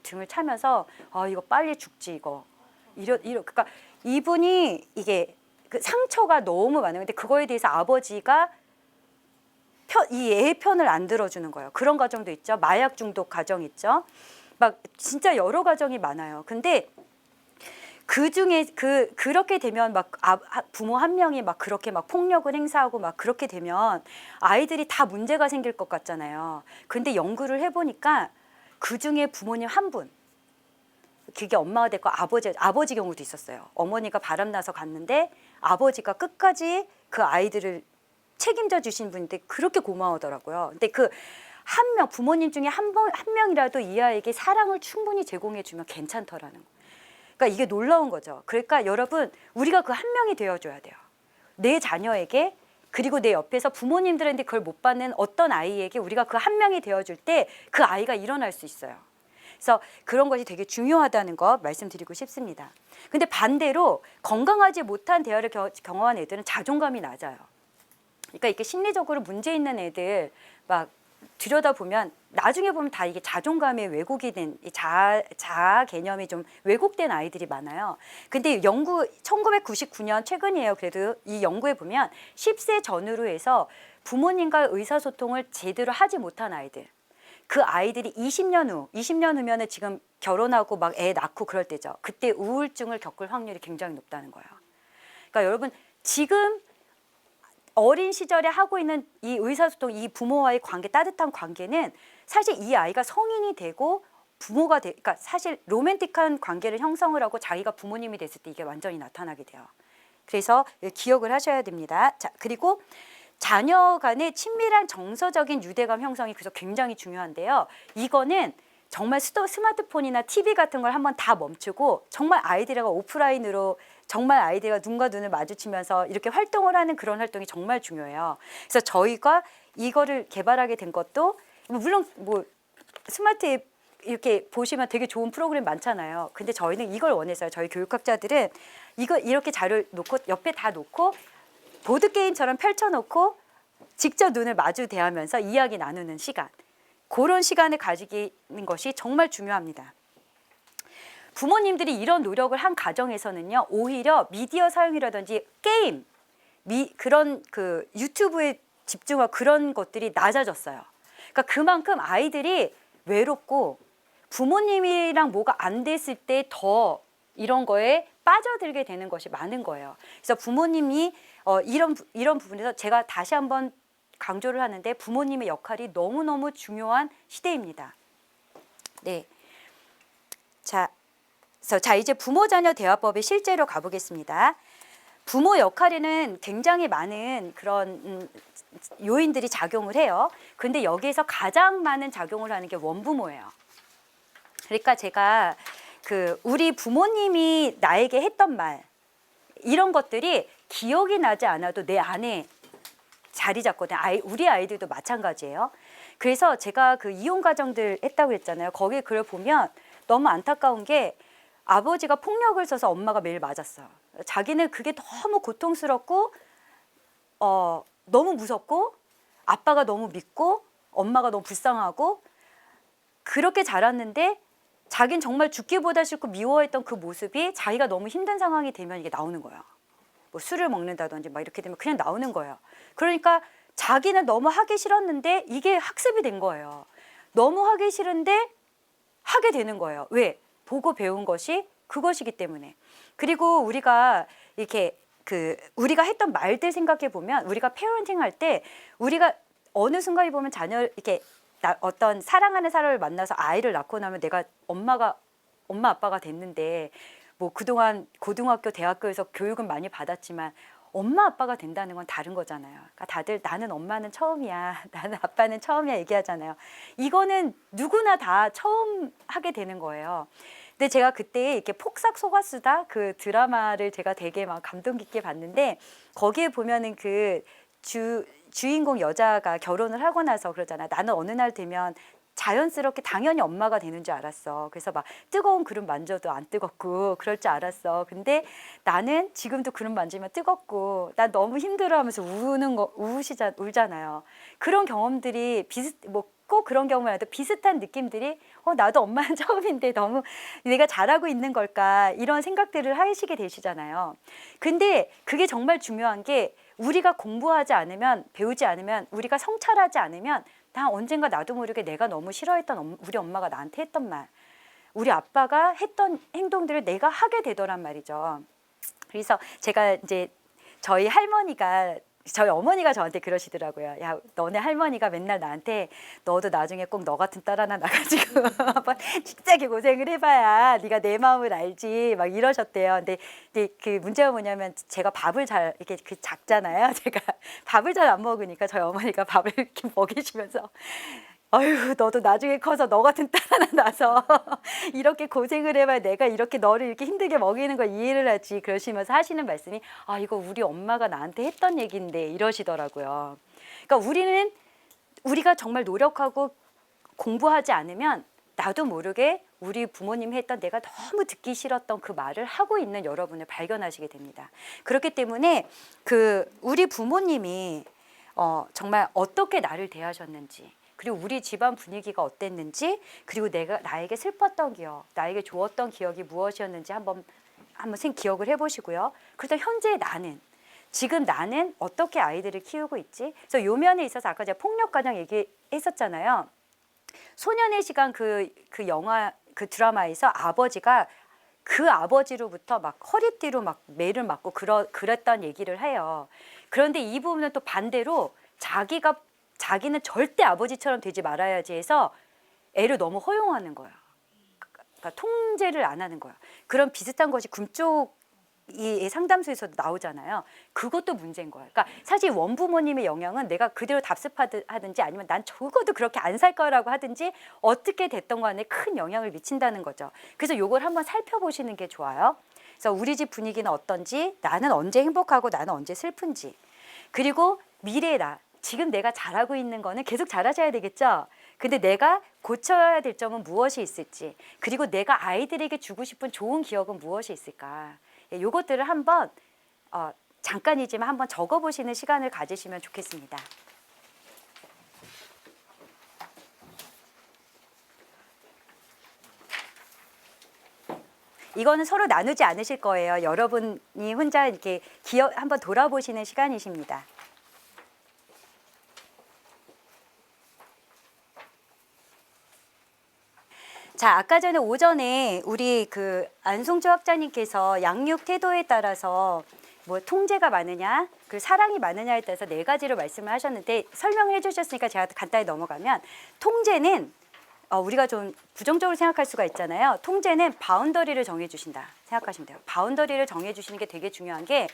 등을 차면서 이거 빨리 죽지 이거. 그러니까 이분이 이게 그 상처가 너무 많아요. 근데 그거에 대해서 아버지가 이 애의 편을 안 들어주는 거예요. 그런 가정도 있죠. 마약 중독 가정 있죠. 막 진짜 여러 가정이 많아요. 근데 그 중에 그렇게 되면 막 부모 한 명이 막 그렇게 막 폭력을 행사하고 막 그렇게 되면 아이들이 다 문제가 생길 것 같잖아요. 근데 연구를 해보니까 그 중에 부모님 한 분, 그게 엄마가 됐고 아버지 경우도 있었어요. 어머니가 바람나서 갔는데 아버지가 끝까지 그 아이들을 책임져 주신 분인데 그렇게 고마워하더라고요. 근데 그 한 명, 부모님 중에 한 명이라도 이 아이에게 사랑을 충분히 제공해 주면 괜찮더라는 거. 그러니까 이게 놀라운 거죠. 그러니까 여러분, 우리가 그 한 명이 되어줘야 돼요. 내 자녀에게, 그리고 내 옆에서 부모님들한테 그걸 못 받는 어떤 아이에게 우리가 그 한 명이 되어줄 때 그 아이가 일어날 수 있어요. 그래서 그런 것이 되게 중요하다는 거 말씀드리고 싶습니다. 근데 반대로 건강하지 못한 대화를 경험한 애들은 자존감이 낮아요. 그러니까 이렇게 심리적으로 문제 있는 애들 막 들여다보면 나중에 보면 다 이게 자존감에 왜곡이 된 자아 개념이 좀 왜곡된 아이들이 많아요. 근데 1999년 최근이에요. 그래도 이 연구에 보면 10세 전후로 해서 부모님과 의사소통을 제대로 하지 못한 아이들, 그 아이들이 20년 후면은 지금 결혼하고 막 애 낳고 그럴 때죠. 그때 우울증을 겪을 확률이 굉장히 높다는 거예요. 그러니까 여러분, 지금 어린 시절에 하고 있는 이 의사소통, 이 부모와의 관계, 따뜻한 관계는 사실 이 아이가 성인이 되고 부모가 그러니까 사실 로맨틱한 관계를 형성을 하고 자기가 부모님이 됐을 때 이게 완전히 나타나게 돼요. 그래서 기억을 하셔야 됩니다. 자, 그리고 자녀 간의 친밀한 정서적인 유대감 형성이 그래서 굉장히 중요한데요. 이거는 정말 스마트폰이나 TV 같은 걸 한번 다 멈추고 정말 아이들과 오프라인으로 정말 아이들과 눈과 눈을 마주치면서 이렇게 활동을 하는 그런 활동이 정말 중요해요. 그래서 저희가 이거를 개발하게 된 것도 물론 뭐 스마트 앱 이렇게 보시면 되게 좋은 프로그램 많잖아요. 근데 저희는 이걸 원했어요. 저희 교육학자들은 이거 이렇게 자료를 놓고 옆에 다 놓고 보드게임처럼 펼쳐놓고 직접 눈을 마주 대하면서 이야기 나누는 시간, 그런 시간을 가지는 것이 정말 중요합니다. 부모님들이 이런 노력을 한 가정에서는요, 오히려 미디어 사용이라든지 게임, 그런 그 유튜브에 집중하고 그런 것들이 낮아졌어요. 그러니까 그만큼 아이들이 외롭고 부모님이랑 뭐가 안 됐을 때 더 이런 거에 빠져들게 되는 것이 많은 거예요. 그래서 부모님이 이런 부분에서 제가 다시 한번 강조를 하는데 부모님의 역할이 너무너무 중요한 시대입니다. 네. 자, 이제 부모-자녀 대화법에 실제로 가보겠습니다. 부모 역할에는 굉장히 많은 그런 요인들이 작용을 해요. 근데 여기에서 가장 많은 작용을 하는 게 원부모예요. 그러니까 제가 우리 부모님이 나에게 했던 말, 이런 것들이 기억이 나지 않아도 내 안에 자리 잡거든요. 우리 아이들도 마찬가지예요. 그래서 제가 그 이혼 가정들 했다고 했잖아요. 거기 글을 보면 너무 안타까운 게 아버지가 폭력을 써서 엄마가 매일 맞았어요. 자기는 그게 너무 고통스럽고 너무 무섭고 아빠가 너무 믿고 엄마가 너무 불쌍하고 그렇게 자랐는데 자기는 정말 죽기보다 싫고 미워했던 그 모습이 자기가 너무 힘든 상황이 되면 이게 나오는 거예요. 뭐 술을 먹는다든지 막 이렇게 되면 그냥 나오는 거예요. 그러니까 자기는 너무 하기 싫었는데 이게 학습이 된 거예요. 너무 하기 싫은데 하게 되는 거예요. 왜? 보고 배운 것이 그것이기 때문에. 그리고 우리가 이렇게 우리가 했던 말들 생각해 보면 우리가 페어런팅 할 때 우리가 어느 순간에 보면 자녀를 이렇게 어떤 사랑하는 사람을 만나서 아이를 낳고 나면 내가 엄마 아빠가 됐는데 뭐 그동안 고등학교 대학교에서 교육은 많이 받았지만 엄마 아빠가 된다는 건 다른 거잖아요. 그러니까 다들 나는 엄마는 처음이야, 나는 아빠는 처음이야 얘기하잖아요. 이거는 누구나 다 처음 하게 되는 거예요. 근데 제가 그때 이렇게 폭삭 속았수다 그 드라마를 제가 되게 막 감동 깊게 봤는데 거기에 보면은 그 주인공 여자가 결혼을 하고 나서 그러잖아. 나는 어느 날 되면 자연스럽게 당연히 엄마가 되는 줄 알았어. 그래서 막 뜨거운 그릇 만져도 안 뜨겁고 그럴 줄 알았어. 근데 나는 지금도 그릇 만지면 뜨겁고 난 너무 힘들어하면서 울잖아요. 그런 경험들이 꼭 그런 경우는 아니라도 비슷한 느낌들이 나도 엄마는 처음인데 너무 내가 잘하고 있는 걸까 이런 생각들을 하시게 되시잖아요. 근데 그게 정말 중요한 게 우리가 공부하지 않으면 배우지 않으면 우리가 성찰하지 않으면 언젠가 나도 모르게 내가 너무 싫어했던 우리 엄마가 나한테 했던 말, 우리 아빠가 했던 행동들을 내가 하게 되더란 말이죠. 그래서 제가 이제 저희 할머니가 저희 어머니가 저한테 그러시더라고요. 야, 너네 할머니가 맨날 나한테 너도 나중에 꼭 너 같은 딸 하나 나가지고 한번 진짜게 고생을 해봐야 네가 내 마음을 알지 막 이러셨대요. 근데 그 문제가 뭐냐면 제가 밥을 잘 이렇게 그 작잖아요. 제가 밥을 잘 안 먹으니까 저희 어머니가 밥을 이렇게 먹이시면서 아유, 너도 나중에 커서 너 같은 딸 하나 낳아서 이렇게 고생을 해봐야 내가 이렇게 너를 이렇게 힘들게 먹이는 걸 이해를 하지. 그러시면서 하시는 말씀이 아, 이거 우리 엄마가 나한테 했던 얘기인데 이러시더라고요. 그러니까 우리가 정말 노력하고 공부하지 않으면 나도 모르게 우리 부모님이 했던 내가 너무 듣기 싫었던 그 말을 하고 있는 여러분을 발견하시게 됩니다. 그렇기 때문에 우리 부모님이 정말 어떻게 나를 대하셨는지 그리고 우리 집안 분위기가 어땠는지 그리고 나에게 슬펐던 기억, 나에게 좋았던 기억이 무엇이었는지 한번 기억을 해보시고요. 그래서 현재 지금 나는 어떻게 아이들을 키우고 있지? 그래서 요 면에 있어서 아까 제가 폭력가정 얘기했었잖아요. 소년의 시간 그 영화 그 드라마에서 아버지가 그 아버지로부터 막 허리띠로 막 매를 맞고 그랬던 얘기를 해요. 그런데 이 부분은 또 반대로 자기는 절대 아버지처럼 되지 말아야지 해서 애를 너무 허용하는 거예요. 그러니까 통제를 안 하는 거예요. 그런 비슷한 것이 금쪽 이 상담소에서도 나오잖아요. 그것도 문제인 거예요. 그러니까 사실 원부모님의 영향은 내가 그대로 답습하든지 아니면 난 적어도 그렇게 안 살 거라고 하든지 어떻게 됐던 간에 큰 영향을 미친다는 거죠. 그래서 이걸 한번 살펴보시는 게 좋아요. 그래서 우리 집 분위기는 어떤지, 나는 언제 행복하고 나는 언제 슬픈지, 그리고 미래의 나, 지금 내가 잘하고 있는 거는 계속 잘하셔야 되겠죠. 근데 내가 고쳐야 될 점은 무엇이 있을지, 그리고 내가 아이들에게 주고 싶은 좋은 기억은 무엇이 있을까. 요것들을 한번 잠깐이지만 한번 적어보시는 시간을 가지시면 좋겠습니다. 이거는 서로 나누지 않으실 거예요. 여러분이 혼자 이렇게 한번 돌아보시는 시간이십니다. 자, 아까 전에 오전에 우리 안송주 학자님께서 양육 태도에 따라서 뭐 통제가 많으냐, 사랑이 많으냐에 따라서 4가지로 말씀을 하셨는데 설명을 해주셨으니까 제가 간단히 넘어가면 통제는 우리가 좀 부정적으로 생각할 수가 있잖아요. 통제는 바운더리를 정해주신다 생각하시면 돼요. 바운더리를 정해주시는 게 되게 중요한 게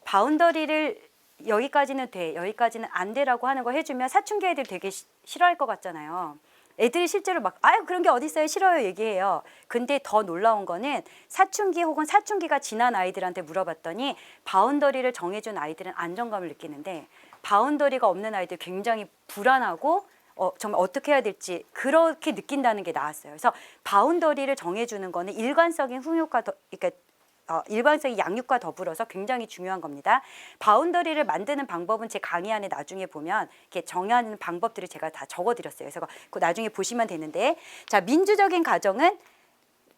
바운더리를 여기까지는 돼, 여기까지는 안 돼라고 하는 거 해주면 사춘기 애들 되게 싫어할 것 같잖아요. 애들이 실제로 막 아유 그런 게 어디 있어요 싫어요 얘기해요. 근데 더 놀라운 거는 사춘기 혹은 사춘기가 지난 아이들한테 물어봤더니 바운더리를 정해준 아이들은 안정감을 느끼는데 바운더리가 없는 아이들 굉장히 불안하고 정말 어떻게 해야 될지 그렇게 느낀다는 게 나왔어요. 그래서 바운더리를 정해주는 거는 일관성인 훈육과 일관성의 양육과 더불어서 굉장히 중요한 겁니다. 바운더리를 만드는 방법은 제 강의 안에 나중에 보면 이렇게 정하는 방법들을 제가 다 적어드렸어요. 그래서 그거 나중에 보시면 되는데, 자, 민주적인 가정은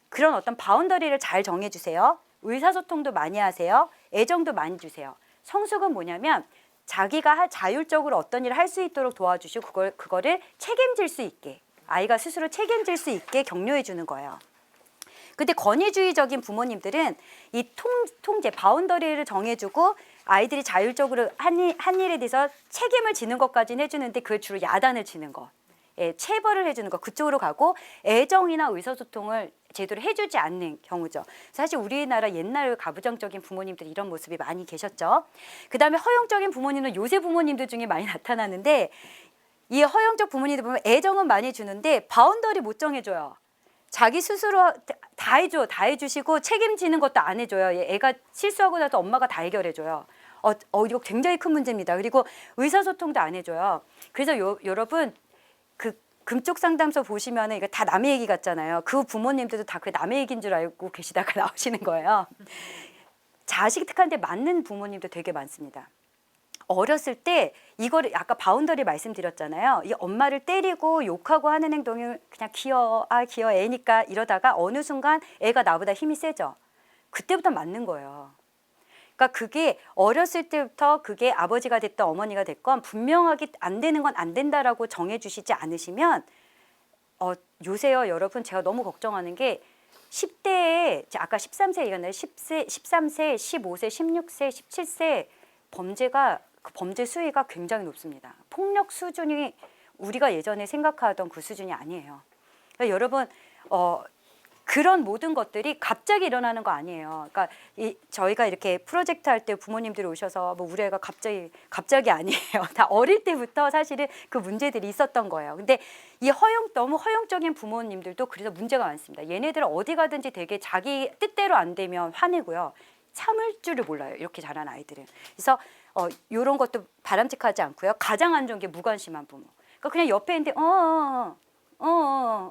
그런 어떤 바운더리를 잘 정해주세요. 의사소통도 많이 하세요. 애정도 많이 주세요. 성숙은 뭐냐면 자기가 자율적으로 어떤 일을 할 수 있도록 도와주시고 그거를 책임질 수 있게, 아이가 스스로 책임질 수 있게 격려해 주는 거예요. 근데 권위주의적인 부모님들은 이 통제, 바운더리를 정해주고 아이들이 자율적으로 한 일에 대해서 책임을 지는 것까지는 해주는데 그걸 주로 야단을 치는 것, 체벌을 해주는 것, 그쪽으로 가고 애정이나 의사소통을 제대로 해주지 않는 경우죠. 사실 우리나라 옛날 가부장적인 부모님들이 이런 모습이 많이 계셨죠. 그다음에 허용적인 부모님은 요새 부모님들 중에 많이 나타나는데 이 허용적 부모님들 보면 애정은 많이 주는데 바운더리 못 정해줘요. 자기 스스로 다 해주시고 책임지는 것도 안 해줘요. 애가 실수하고 나서 엄마가 다 해결해줘요. 이거 굉장히 큰 문제입니다. 그리고 의사소통도 안 해줘요. 그래서 여러분 금쪽 상담소 보시면은 이거 다 남의 얘기 같잖아요. 그 부모님들도 다 그 남의 얘기인 줄 알고 계시다가 나오시는 거예요. 자식한테 맞는 부모님도 되게 많습니다. 어렸을 때 이거를 아까 바운더리 말씀드렸잖아요. 이 엄마를 때리고 욕하고 하는 행동을 그냥 귀여워 애니까 이러다가 어느 순간 애가 나보다 힘이 세죠. 그때부터 맞는 거예요. 그러니까 그게 어렸을 때부터 그게 아버지가 됐든 어머니가 됐건 분명하게 안 되는 건 안 된다라고 정해주시지 않으시면 요새요 여러분 제가 너무 걱정하는 게 10대에 아까 13세 얘기했나요? 13세, 15세, 16세, 17세 범죄가 그 범죄 수위가 굉장히 높습니다. 폭력 수준이 우리가 예전에 생각하던 그 수준이 아니에요. 그러니까 여러분 그런 모든 것들이 갑자기 일어나는 거 아니에요. 그러니까 저희가 이렇게 프로젝트 할 때 부모님들이 오셔서 뭐 우리 애가 갑자기 아니에요. 다 어릴 때부터 사실은 그 문제들이 있었던 거예요. 근데 이 너무 허용적인 부모님들도 그래서 문제가 많습니다. 얘네들은 어디 가든지 되게 자기 뜻대로 안 되면 화내고요. 참을 줄을 몰라요. 이렇게 자란 아이들은. 그래서 이런 것도 바람직하지 않고요. 가장 안 좋은 게 무관심한 부모. 그러니까 그냥 옆에 있는데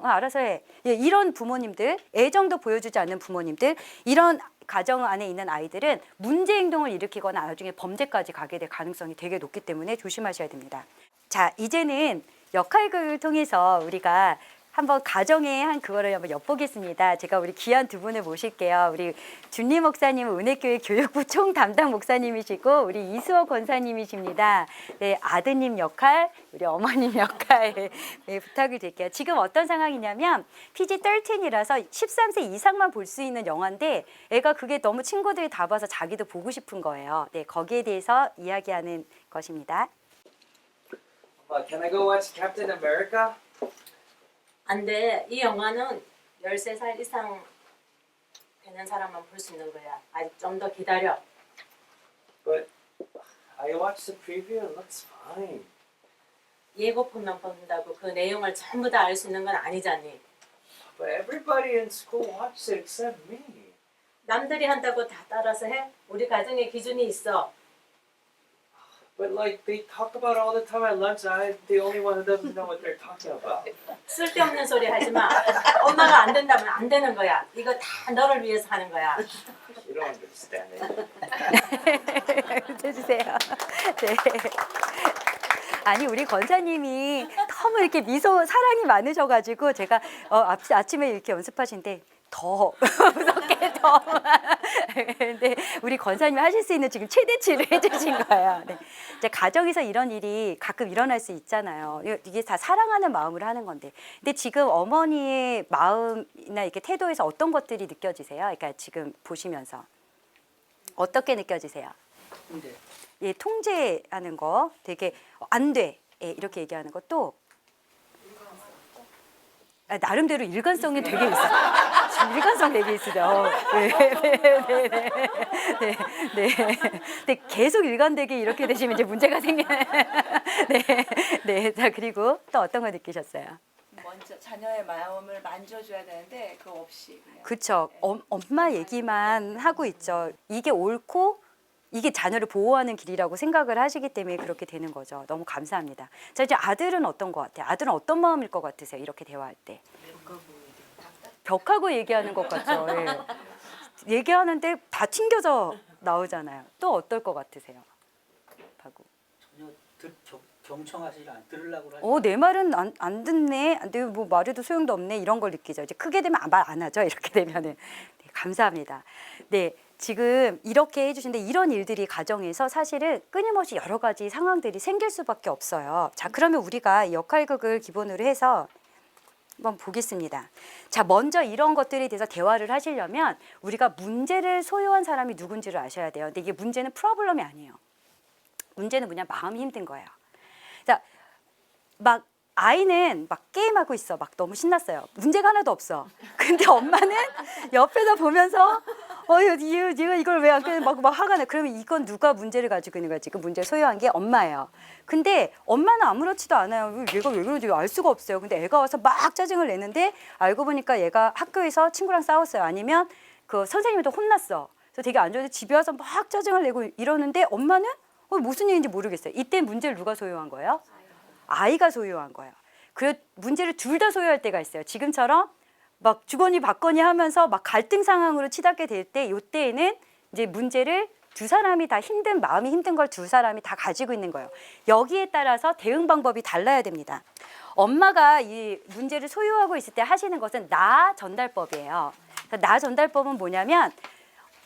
알아서 해. 예, 이런 부모님들, 애정도 보여주지 않는 부모님들, 이런 가정 안에 있는 아이들은 문제 행동을 일으키거나 나중에 범죄까지 가게 될 가능성이 되게 높기 때문에 조심하셔야 됩니다. 자, 이제는 역할극을 통해서 우리가 한번 가정의 한 그거를 한번 엿보겠습니다. 제가 우리 귀한 두 분을 모실게요. 우리 준리 목사님은 은혜교회 교육부 총 담당 목사님이시고 우리 이수호 권사님이십니다. 네, 아드님 역할, 우리 어머님 역할 네, 부탁을 드릴게요. 지금 어떤 상황이냐면 PG-13이라서 13세 이상만 볼 수 있는 영화인데 애가 그게 너무 친구들이 다 봐서 자기도 보고 싶은 거예요. 네, 거기에 대해서 이야기하는 것입니다. Can I go watch Captain America? 안 돼. 이 영화는 13살 이상 되는 사람만 볼 수 있는 거야. 아직 좀 더 기다려. But I watched the preview. It looks fine. 예고편만 본다고 그 내용을 전부 다 알 수 있는 건 아니잖니. But everybody in school watched it except me. 남들이 한다고 다 따라서 해? 우리 가정의 기준이 있어. But like they talk about all the time at lunch. I'm the only one who doesn't know what they're talking about. 쓸데없는 소리 하지 마. 엄마가 안 된다면 안 되는 거야. 이거 다 너를 위해서 하는 거야. You don't understand it. 해주세요. 네. 아니 우리 권사님이 너무 이렇게 사랑이 많으셔가지고 제가 아침에 이렇게 연습하시는데 더 무섭게 더. 근데 우리 권사님이 하실 수 있는 지금 최대치를 해주신 거예요. 네. 이제 가정에서 이런 일이 가끔 일어날 수 있잖아요. 이게 다 사랑하는 마음으로 하는 건데. 근데 지금 어머니의 마음이나 이렇게 태도에서 어떤 것들이 느껴지세요? 그러니까 지금 보시면서 어떻게 느껴지세요? 네. 예, 통제하는 거 되게 안 돼. 예, 이렇게 얘기하는 것도 나름대로 일관성이 되게 있어요. 지금 일관성 되게 있으죠. 네. 근데 계속 일관되게 이렇게 되시면 이제 문제가 생겨요. 네. 자, 그리고 또 어떤 거 느끼셨어요? 먼저 자녀의 마음을 만져줘야 되는데 그거 없이 그냥. 그렇죠. 엄마 얘기만 하고 있죠. 이게 옳고 이게 자녀를 보호하는 길이라고 생각을 하시기 때문에 그렇게 되는 거죠. 너무 감사합니다. 자, 이제 아들은 어떤 것 같아요? 아들은 어떤 마음일 것 같으세요? 이렇게 대화할 때. 벽하고 얘기하는 것 같죠. 예. 얘기하는데 다 튕겨져 나오잖아요. 또 어떨 것 같으세요? 하고. 전혀 경청하지 들으려고 하지. 내 말은 안 듣네. 내 뭐 말해도 소용도 없네. 이런 걸 느끼죠. 이제 크게 되면 말 안 하죠. 이렇게 되면은. 네, 감사합니다. 네. 지금 이렇게 해주시는데 이런 일들이 가정에서 사실은 끊임없이 여러 가지 상황들이 생길 수밖에 없어요. 자, 그러면 우리가 역할극을 기본으로 해서 한번 보겠습니다. 자, 먼저 이런 것들에 대해서 대화를 하시려면 우리가 문제를 소유한 사람이 누군지를 아셔야 돼요. 근데 이게 문제는 프로블럼이 아니에요. 문제는 뭐냐, 마음이 힘든 거예요. 자, 막 아이는 막 게임하고 있어. 막 너무 신났어요. 문제가 하나도 없어. 근데 엄마는 옆에서 보면서 얘가 이걸 왜 안 끄는 막 화가 나. 그러면 이건 누가 문제를 가지고 있는 거야? 지금 문제 소유한 게 엄마예요. 근데 엄마는 아무렇지도 않아요. 얘가 왜 그런지 알 수가 없어요. 근데 애가 와서 막 짜증을 내는데 알고 보니까 얘가 학교에서 친구랑 싸웠어요. 아니면 그 선생님한테 혼났어. 그래서 되게 안 좋은데 집에 와서 막 짜증을 내고 이러는데 엄마는 무슨 일인지 모르겠어요. 이때 문제를 누가 소유한 거예요? 아이가 소유한 거예요. 그 문제를 둘 다 소유할 때가 있어요. 지금처럼 막 주거니 받거니 하면서 막 갈등 상황으로 치닫게 될 때, 이때에는 이제 문제를 두 사람이 다 마음이 힘든 걸 두 사람이 다 가지고 있는 거예요. 여기에 따라서 대응 방법이 달라야 됩니다. 엄마가 이 문제를 소유하고 있을 때 하시는 것은 나 전달법이에요. 나 전달법은 뭐냐면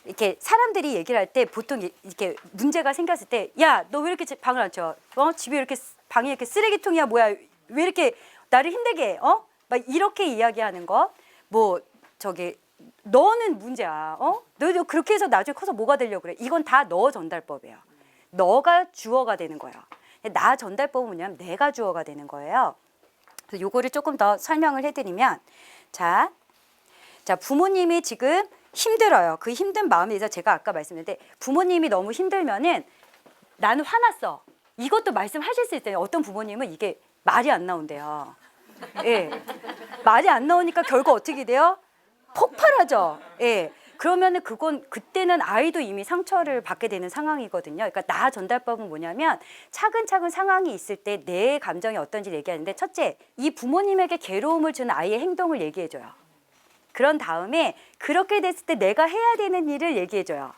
이렇게 사람들이 얘기를 할 때 보통 이렇게 문제가 생겼을 때, 야, 너 왜 이렇게 방을 안 쳐? 집에 이렇게 방이 이렇게 쓰레기통이야 뭐야? 왜 이렇게 나를 힘들게 해? 막 이렇게 이야기하는 거. 뭐 너는 문제야. 너 그렇게 해서 나중에 커서 뭐가 되려고 그래? 이건 다 너 전달법이에요. 너가 주어가 되는 거예요. 나 전달법은 뭐냐면 내가 주어가 되는 거예요. 그래서 요거를 조금 더 설명을 해드리면 자 부모님이 지금 힘들어요. 그 힘든 마음에 대해서 제가 아까 말씀드렸는데 부모님이 너무 힘들면은 나는 화났어. 이것도 말씀하실 수 있어요. 어떤 부모님은 이게 말이 안 나온대요. 예. 말이 안 나오니까 결국 어떻게 돼요? 폭발하죠. 예. 그러면은 그때는 아이도 이미 상처를 받게 되는 상황이거든요. 그러니까 나 전달법은 뭐냐면 차근차근 상황이 있을 때 내 감정이 어떤지 얘기하는데 첫째, 이 부모님에게 괴로움을 주는 아이의 행동을 얘기해줘요. 그런 다음에 그렇게 됐을 때 내가 해야 되는 일을 얘기해줘요.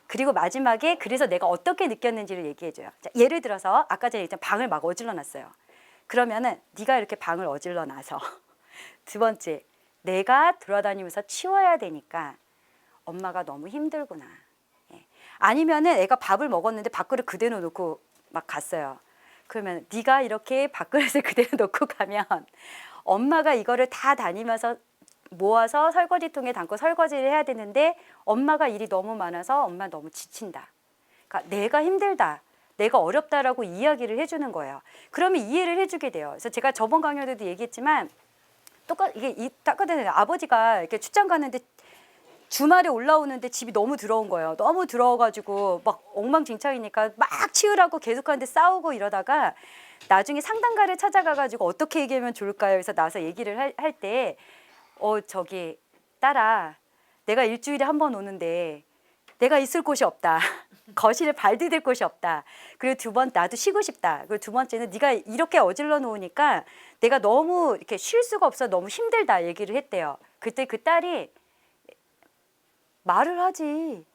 그리고 마지막에 그래서 내가 어떻게 느꼈는지를 얘기해줘요. 자, 예를 들어서 아까 전에 일단 방을 막 어질러 놨어요. 그러면은 네가 이렇게 방을 어질러 놔서 두 번째, 내가 돌아다니면서 치워야 되니까 엄마가 너무 힘들구나. 예. 아니면은 애가 밥을 먹었는데 밥그릇 그대로 놓고 막 갔어요. 그러면 네가 이렇게 밥그릇을 그대로 놓고 가면 엄마가 이거를 다 다니면서 모아서 설거지통에 담고 설거지를 해야 되는데 엄마가 일이 너무 많아서 엄마 너무 지친다. 그러니까 내가 힘들다. 내가 어렵다라고 이야기를 해주는 거예요. 그러면 이해를 해주게 돼요. 그래서 제가 저번 강연 때도 얘기했지만 똑같은 아버지가 이렇게 출장 가는데 주말에 올라오는데 집이 너무 더러운 거예요. 너무 더러워가지고 막 엉망진창이니까 막 치우라고 계속하는데 싸우고 이러다가 나중에 상담가를 찾아가가지고 어떻게 얘기하면 좋을까요? 그래서 나와서 얘기를 할 때 저기 딸아, 내가 일주일에 한 번 오는데 내가 있을 곳이 없다. 거실에 발 디딜 곳이 없다. 그리고 두 번 나도 쉬고 싶다. 그리고 두 번째는 네가 이렇게 어질러 놓으니까 내가 너무 이렇게 쉴 수가 없어. 너무 힘들다 얘기를 했대요. 그때 그 딸이 말을 하지.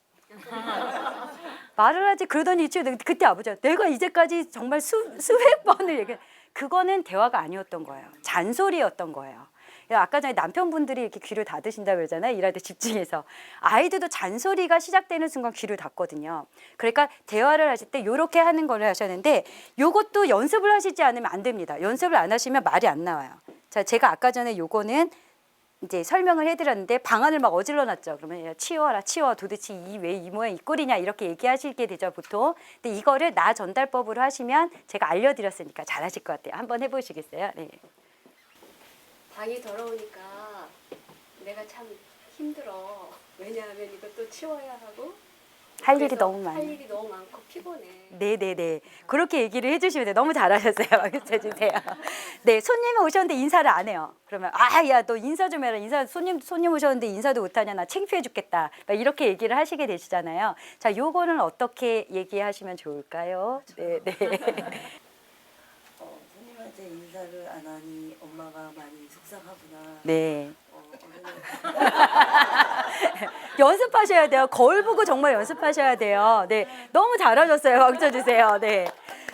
말을 하지. 그러더니 그때 아버지가 내가 이제까지 정말 수백 번을 얘기해. 그거는 대화가 아니었던 거예요. 잔소리였던 거예요. 아까 전에 남편분들이 이렇게 귀를 닫으신다고 그러잖아요. 일할 때 집중해서. 아이들도 잔소리가 시작되는 순간 귀를 닫거든요. 그러니까 대화를 하실 때 이렇게 하는 걸 하셨는데 이것도 연습을 하시지 않으면 안 됩니다. 연습을 안 하시면 말이 안 나와요. 자, 제가 아까 전에 요거는 이제 설명을 해드렸는데 방안을 막 어질러 놨죠. 그러면 야, 치워라, 치워. 도대체 이 왜 이 모양 이 꼴이냐 이렇게 얘기하시게 되죠, 보통. 근데 이거를 나 전달법으로 하시면 제가 알려드렸으니까 잘하실 것 같아요. 한번 해보시겠어요? 네. 방이 더러우니까 내가 참 힘들어. 왜냐하면 이것도 치워야 하고 할 일이 너무 많아요. 할 일이 너무 많고 피곤해. 네네네. 그렇게 얘기를 해주시면 돼요. 너무 잘하셨어요. 해주세요. 네, 손님이 오셨는데 인사를 안 해요. 그러면 야, 너 인사 좀 해라. 손님 오셨는데 인사도 못하냐. 나 창피해 죽겠다. 막 이렇게 얘기를 하시게 되시잖아요. 자, 요거는 어떻게 얘기하시면 좋을까요? 네, 네. 손님한테 인사를 안 하니 엄마가 많이 속상하구나. 네. 연습하셔야 돼요. 거울 보고 정말 연습하셔야 돼요. 네, 너무 잘하셨어요. 박수 주세요. 네.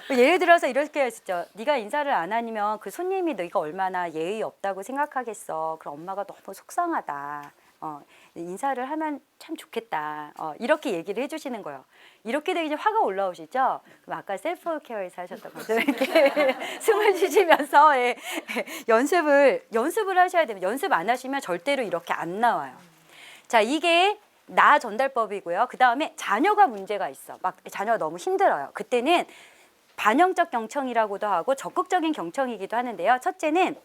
예를 들어서 이렇게 했었죠. 네가 인사를 안 하면 그 손님이 너가 얼마나 예의 없다고 생각하겠어. 그럼 엄마가 너무 속상하다. 인사를 하면 참 좋겠다. 이렇게 얘기를 해주시는 거예요. 이렇게 되면 이제 화가 올라오시죠? 그럼 아까 셀프 케어에서 하셨던 것처럼 이렇게 숨을 쉬시면서 연습을 하셔야 됩니다. 연습 안 하시면 절대로 이렇게 안 나와요. 자, 이게 나 전달법이고요. 그 다음에 자녀가 문제가 있어. 막 자녀가 너무 힘들어요. 그때는 반영적 경청이라고도 하고 적극적인 경청이기도 하는데요. 첫째는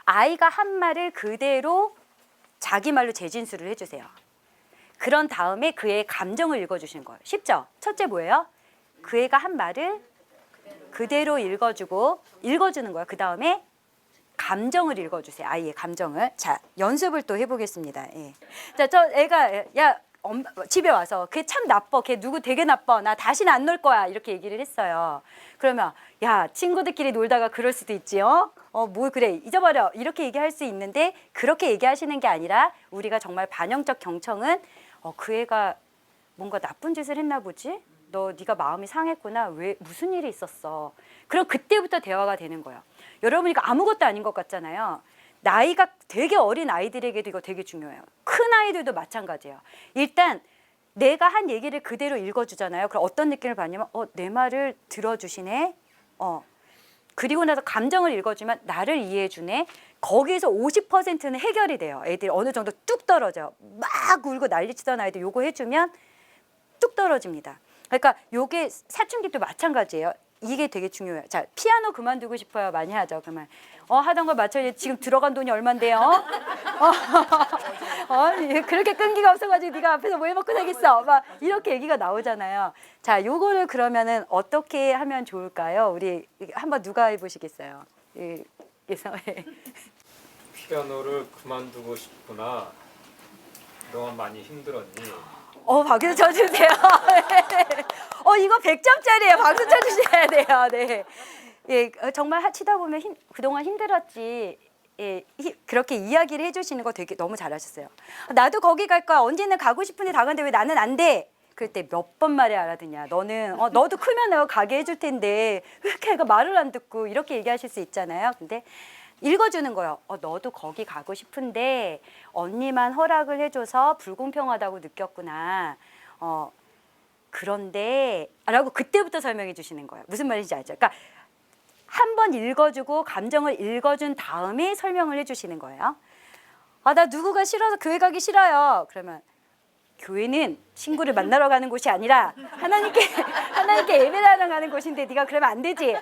아이가 한 말을 그대로 자기 말로 재진술을 해주세요. 그런 다음에 그의 감정을 읽어주시는 거예요. 쉽죠? 첫째 뭐예요? 그 애가 한 말을 그대로 읽어주는 거예요. 그 다음에 감정을 읽어주세요. 아이의 감정을. 자, 연습을 또 해보겠습니다. 예. 자, 저 애가 집에 와서 걔 참 나빠. 걔 누구 되게 나빠. 나 다시는 안 놀 거야. 이렇게 얘기를 했어요. 그러면 야, 친구들끼리 놀다가 그럴 수도 있지. 뭐 그래. 잊어버려. 이렇게 얘기할 수 있는데 그렇게 얘기하시는 게 아니라 우리가 반영적 경청은 그 애가 뭔가 나쁜 짓을 했나 보지? 네가 마음이 상했구나. 왜 무슨 일이 있었어? 그럼 그때부터 대화가 되는 거예요. 여러분 이거 아무것도 아닌 것 같잖아요. 나이가 되게 어린 아이들에게도 이거 되게 중요해요. 큰 아이들도 마찬가지예요. 일단 내가 한 얘기를 그대로 읽어주잖아요. 그럼 어떤 느낌을 받냐면 내 말을 들어주시네. 그리고 나서 감정을 읽어주면 나를 이해해주네. 거기에서 50%는 해결이 돼요. 애들이 어느 정도 뚝 떨어져요. 막 울고 난리치던 아이들 요거 해주면 뚝 떨어집니다. 그러니까 요게 사춘기도 마찬가지예요. 이게 되게 중요해요. 자, 피아노 그만두고 싶어요. 많이 하죠. 그러면 하던 걸 맞춰야지. 지금 들어간 돈이 얼만데요? 그렇게 끈기가 없어가지고 네가 앞에서 뭐 해먹고 살겠어. 막 이렇게 얘기가 나오잖아요. 자, 요거를 그러면은 어떻게 하면 좋을까요? 우리 한번 누가 해보시겠어요? 그래서 피아노를 그만두고 싶구나. 그동안 많이 힘들었니? 박수 쳐주세요. 이거 100점짜리예요. 박수 쳐주셔야 돼요. 네. 예, 정말 치다 보면 그동안 힘들었지. 예, 그렇게 이야기를 해주시는 거 되게 너무 잘하셨어요. 나도 거기 갈 거야. 언제는 가고 싶은데 다 가는데 왜 나는 안 돼? 그럴 때 몇 번 말해 알아듣냐. 너는 너도 크면 내가 가게 해줄 텐데 왜 이렇게 애가 말을 안 듣고 이렇게 얘기하실 수 있잖아요. 근데 읽어주는 거예요. 너도 거기 가고 싶은데 언니만 허락을 해줘서 불공평하다고 느꼈구나. 그런데 라고 그때부터 설명해 주시는 거예요. 무슨 말인지 알죠? 그러니까 한 번 읽어주고 감정을 읽어준 다음에 설명을 해주시는 거예요. 나 누구가 싫어서 교회 가기 싫어요. 그러면 교회는 친구를 만나러 가는 곳이 아니라 하나님께 예배를 하러 가는 곳인데 네가 그러면 안 되지.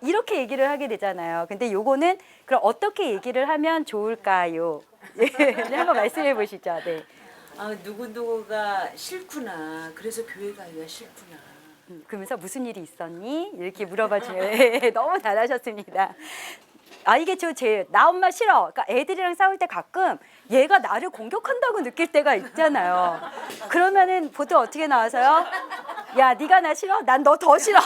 이렇게 얘기를 하게 되잖아요. 근데 요거는 그럼 어떻게 얘기를 하면 좋을까요? 네, 한번 말씀해 보시죠. 네. 누구누구가 싫구나. 그래서 교회 가기가 싫구나. 그러면서 무슨 일이 있었니? 이렇게 물어봐주면 너무 잘하셨습니다. 이게 나 엄마 싫어. 그러니까 애들이랑 싸울 때 가끔 얘가 나를 공격한다고 느낄 때가 있잖아요. 그러면은 보통 어떻게 나와서요? 야, 네가 나 싫어? 난 너 더 싫어.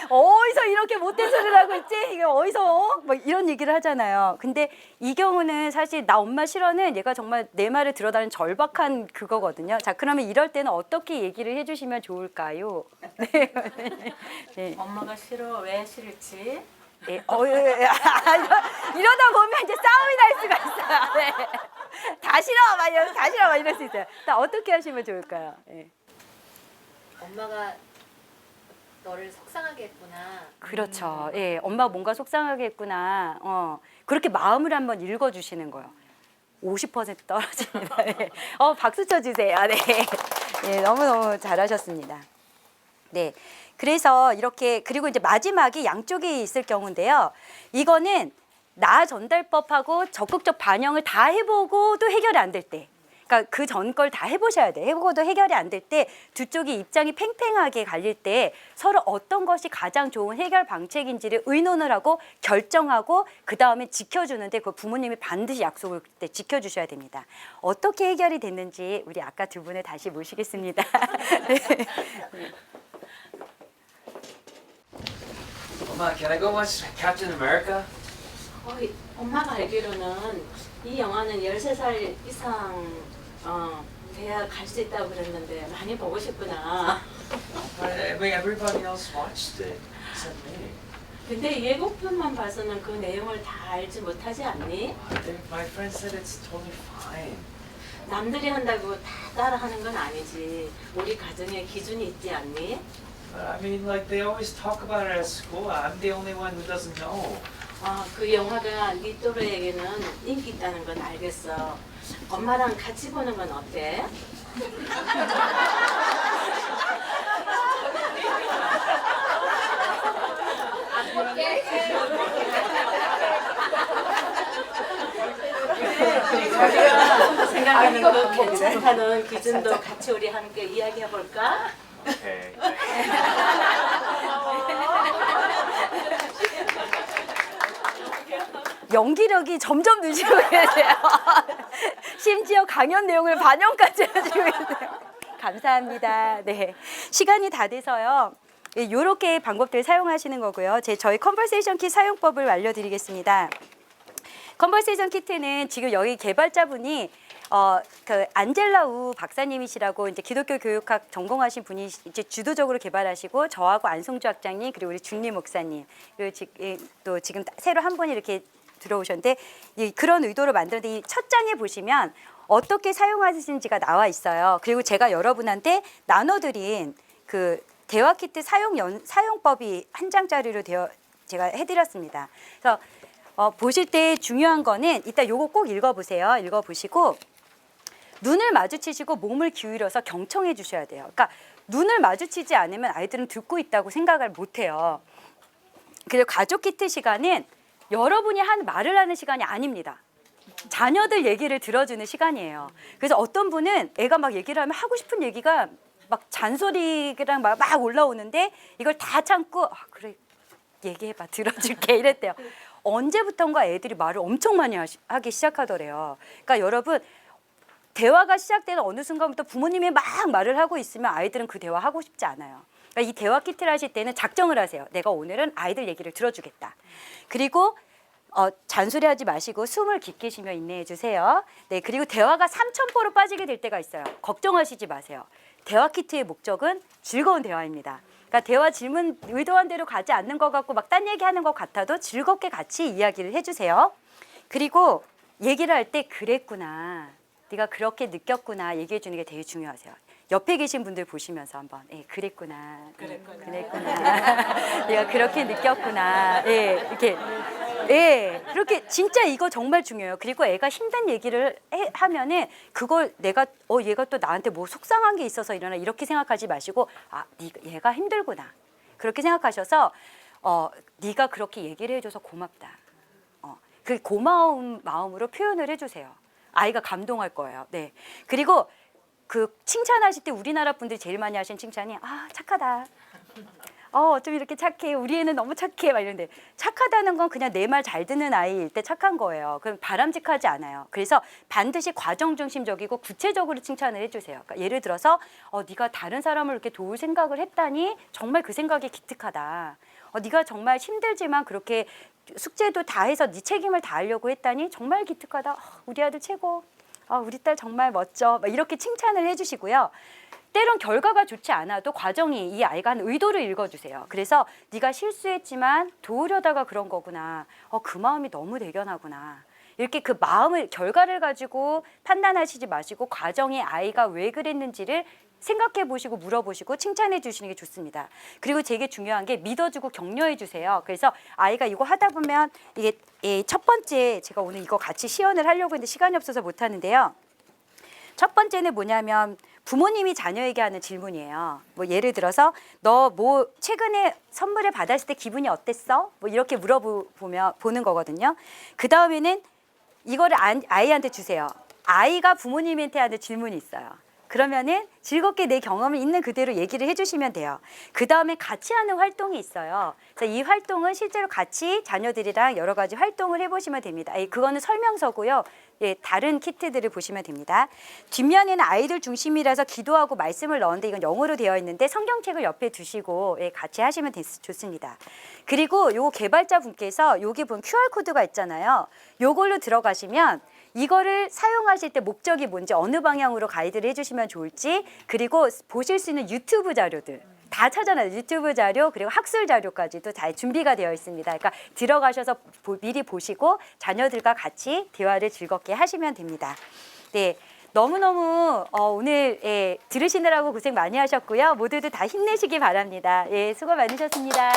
어디서 이렇게 못된 소리를 하고 있지? 이게 어디서? 뭐 이런 얘기를 하잖아요. 근데 이 경우는 사실 나 엄마 싫어는 얘가 정말 내 말을 들어다는 절박한 그거거든요. 자, 그러면 이럴 때는 어떻게 얘기를 해주시면 좋을까요? 네. 네. 엄마가 싫어. 왜 싫을지? 네. 이러다 보면 이제 싸움이 날 수가 있어요. 네. 다 싫어, 다 싫어, 이럴 수 있어요. 자, 어떻게 하시면 좋을까요? 네. 엄마가 너를 속상하게 했구나. 그렇죠. 예, 엄마가 뭔가 속상하게 했구나. 그렇게 마음을 한번 읽어주시는 거예요. 50% 떨어집니다. 네. 박수 쳐주세요. 네. 네, 너무너무 잘하셨습니다. 네. 그래서 이렇게, 그리고 이제 마지막이 양쪽에 있을 경우인데요. 이거는 나 전달법하고 적극적 반영을 다 해보고 또 해결이 안 될 때. 그러니까 그 전 걸 다 해보셔야 돼. 해보고도 해결이 안 될 때 두 쪽이 입장이 팽팽하게 갈릴 때 서로 어떤 것이 가장 좋은 해결 방책인지를 의논을 하고 결정하고 그 다음에 지켜주는데 그 부모님이 반드시 약속을 그때 지켜주셔야 됩니다. 어떻게 해결이 됐는지 우리 아까 두 분을 다시 모시겠습니다. 네. 엄마, can I go watch Captain America? 엄마가 알기로는 이 영화는 13살 이상 돼야 갈 수 있다고 그랬는데 많이 보고 싶구나. I mean, everybody else watched it, except me. 근데 예고편만 봐서는 그 내용을 다 알지 못하지 않니? My friend said it's totally fine. 남들이 한다고 다 따라하는 건 아니지. 우리 가정에 기준이 있지 않니? But I mean, like they always talk about it at school. I'm the only one who doesn't know. 그 영화가 네 또래에게는 인기 있다는 건 알겠어. 엄마랑 같이 보는 건 어때? 자기가 생각하는 거 괜찮다는 기준도 같이 우리 함께 이야기해 볼까? 오케이. 연기력이 점점 느시고 계세요. 심지어 강연 내용을 반영까지 해주고 계세요. 감사합니다. 네, 시간이 다 돼서요. 이렇게 방법들 사용하시는 거고요. 저희 컨버세이션 킷 사용법을 알려드리겠습니다. 컨버세이션 키트는 지금 여기 개발자분이 그 안젤라 우 박사님이시라고 이제 기독교 교육학 전공하신 분이 이제 주도적으로 개발하시고 저하고 안송주 학장님 그리고 우리 준리 목사님 그리고 또 지금 새로 한 분이 이렇게 들어오셨는데 그런 의도로 만들었는데 이 첫 장에 보시면 어떻게 사용하시는지가 나와 있어요. 그리고 제가 여러분한테 나눠드린 그 대화 키트 사용법이 한 장짜리로 제가 해드렸습니다. 그래서 보실 때 중요한 거는 이따 요거 꼭 읽어보세요. 읽어보시고 눈을 마주치시고 몸을 기울여서 경청해 주셔야 돼요. 그러니까 눈을 마주치지 않으면 아이들은 듣고 있다고 생각을 못 해요. 그리고 가족 키트 시간은 여러분이 한 말을 하는 시간이 아닙니다. 자녀들 얘기를 들어주는 시간이에요. 그래서 어떤 분은 애가 막 얘기를 하면 하고 싶은 얘기가 막 잔소리랑 막 올라오는데 이걸 다 참고 그래 얘기해봐 들어줄게 이랬대요. 언제부턴가 애들이 말을 엄청 많이 하기 시작하더래요. 그러니까 여러분 대화가 시작되는 어느 순간부터 부모님이 막 말을 하고 있으면 아이들은 그 대화 하고 싶지 않아요. 그러니까 이 대화 키트를 하실 때는 작정을 하세요. 내가 오늘은 아이들 얘기를 들어주겠다. 그리고 잔소리하지 마시고 숨을 깊게 쉬며 인내해 주세요. 네, 그리고 대화가 3,000%로 빠지게 될 때가 있어요. 걱정하시지 마세요. 대화 키트의 목적은 즐거운 대화입니다. 그러니까 대화 질문 의도한 대로 가지 않는 것 같고 막 딴 얘기하는 것 같아도 즐겁게 같이 이야기를 해주세요. 그리고 얘기를 할 때 그랬구나, 네가 그렇게 느꼈구나 얘기해 주는 게 되게 중요하세요. 옆에 계신 분들 보시면서 한번 그랬구나. 내가 그렇게 느꼈구나. 이렇게 그렇게 진짜 이거 정말 중요해요. 그리고 애가 힘든 얘기를 하면은 그걸 내가 얘가 또 나한테 뭐 속상한 게 있어서 이러나 이렇게 생각하지 마시고 얘가 힘들구나 그렇게 생각하셔서 네가 그렇게 얘기를 해줘서 고맙다. 그 고마운 마음으로 표현을 해주세요. 아이가 감동할 거예요. 네. 그리고 그 칭찬하실 때 우리나라 분들이 제일 많이 하시는 칭찬이 착하다. 어쩜 이렇게 착해. 우리 애는 너무 착해. 막 이런데 착하다는 건 그냥 내 말 잘 듣는 아이일 때 착한 거예요. 그럼 바람직하지 않아요. 그래서 반드시 과정 중심적이고 구체적으로 칭찬을 해주세요. 그러니까 예를 들어서 네가 다른 사람을 이렇게 도울 생각을 했다니 정말 그 생각이 기특하다. 네가 정말 힘들지만 그렇게 숙제도 다 해서 네 책임을 다하려고 했다니 정말 기특하다. 우리 아들 최고. 우리 딸 정말 멋져. 막 이렇게 칭찬을 해주시고요. 때론 결과가 좋지 않아도 과정이 이 아이가 한 의도를 읽어주세요. 그래서 네가 실수했지만 도우려다가 그런 거구나. 그 마음이 너무 대견하구나. 이렇게 그 마음을 결과를 가지고 판단하시지 마시고 과정에 아이가 왜 그랬는지를 생각해 보시고 물어보시고 칭찬해 주시는 게 좋습니다. 그리고 되게 중요한 게 믿어주고 격려해 주세요. 그래서 아이가 이거 하다 보면 이게 첫 번째 제가 오늘 이거 같이 시연을 하려고 했는데 시간이 없어서 못 하는데요. 첫 번째는 뭐냐면 부모님이 자녀에게 하는 질문이에요. 뭐 예를 들어서 너 뭐 최근에 선물을 받았을 때 기분이 어땠어? 뭐 이렇게 보는 거거든요. 그 다음에는 이거를 아이한테 주세요. 아이가 부모님한테 하는 질문이 있어요. 그러면은 즐겁게 내 경험을 있는 그대로 얘기를 해주시면 돼요. 그 다음에 같이 하는 활동이 있어요. 그래서 이 활동은 실제로 같이 자녀들이랑 여러 가지 활동을 해보시면 됩니다. 그거는 설명서고요. 다른 키트들을 보시면 됩니다. 뒷면에는 아이들 중심이라서 기도하고 말씀을 넣었는데 이건 영어로 되어 있는데 성경책을 옆에 두시고 같이 하시면 좋습니다. 그리고 요 개발자 분께서 여기 보면 QR코드가 있잖아요. 요걸로 들어가시면 이거를 사용하실 때 목적이 뭔지 어느 방향으로 가이드를 해주시면 좋을지 그리고 보실 수 있는 유튜브 자료들 다 찾아놔요. 유튜브 자료 그리고 학술 자료까지도 다 준비가 되어 있습니다. 그러니까 들어가셔서 미리 보시고 자녀들과 같이 대화를 즐겁게 하시면 됩니다. 네, 너무너무 오늘 들으시느라고 고생 많이 하셨고요. 모두들 다 힘내시기 바랍니다. 수고 많으셨습니다.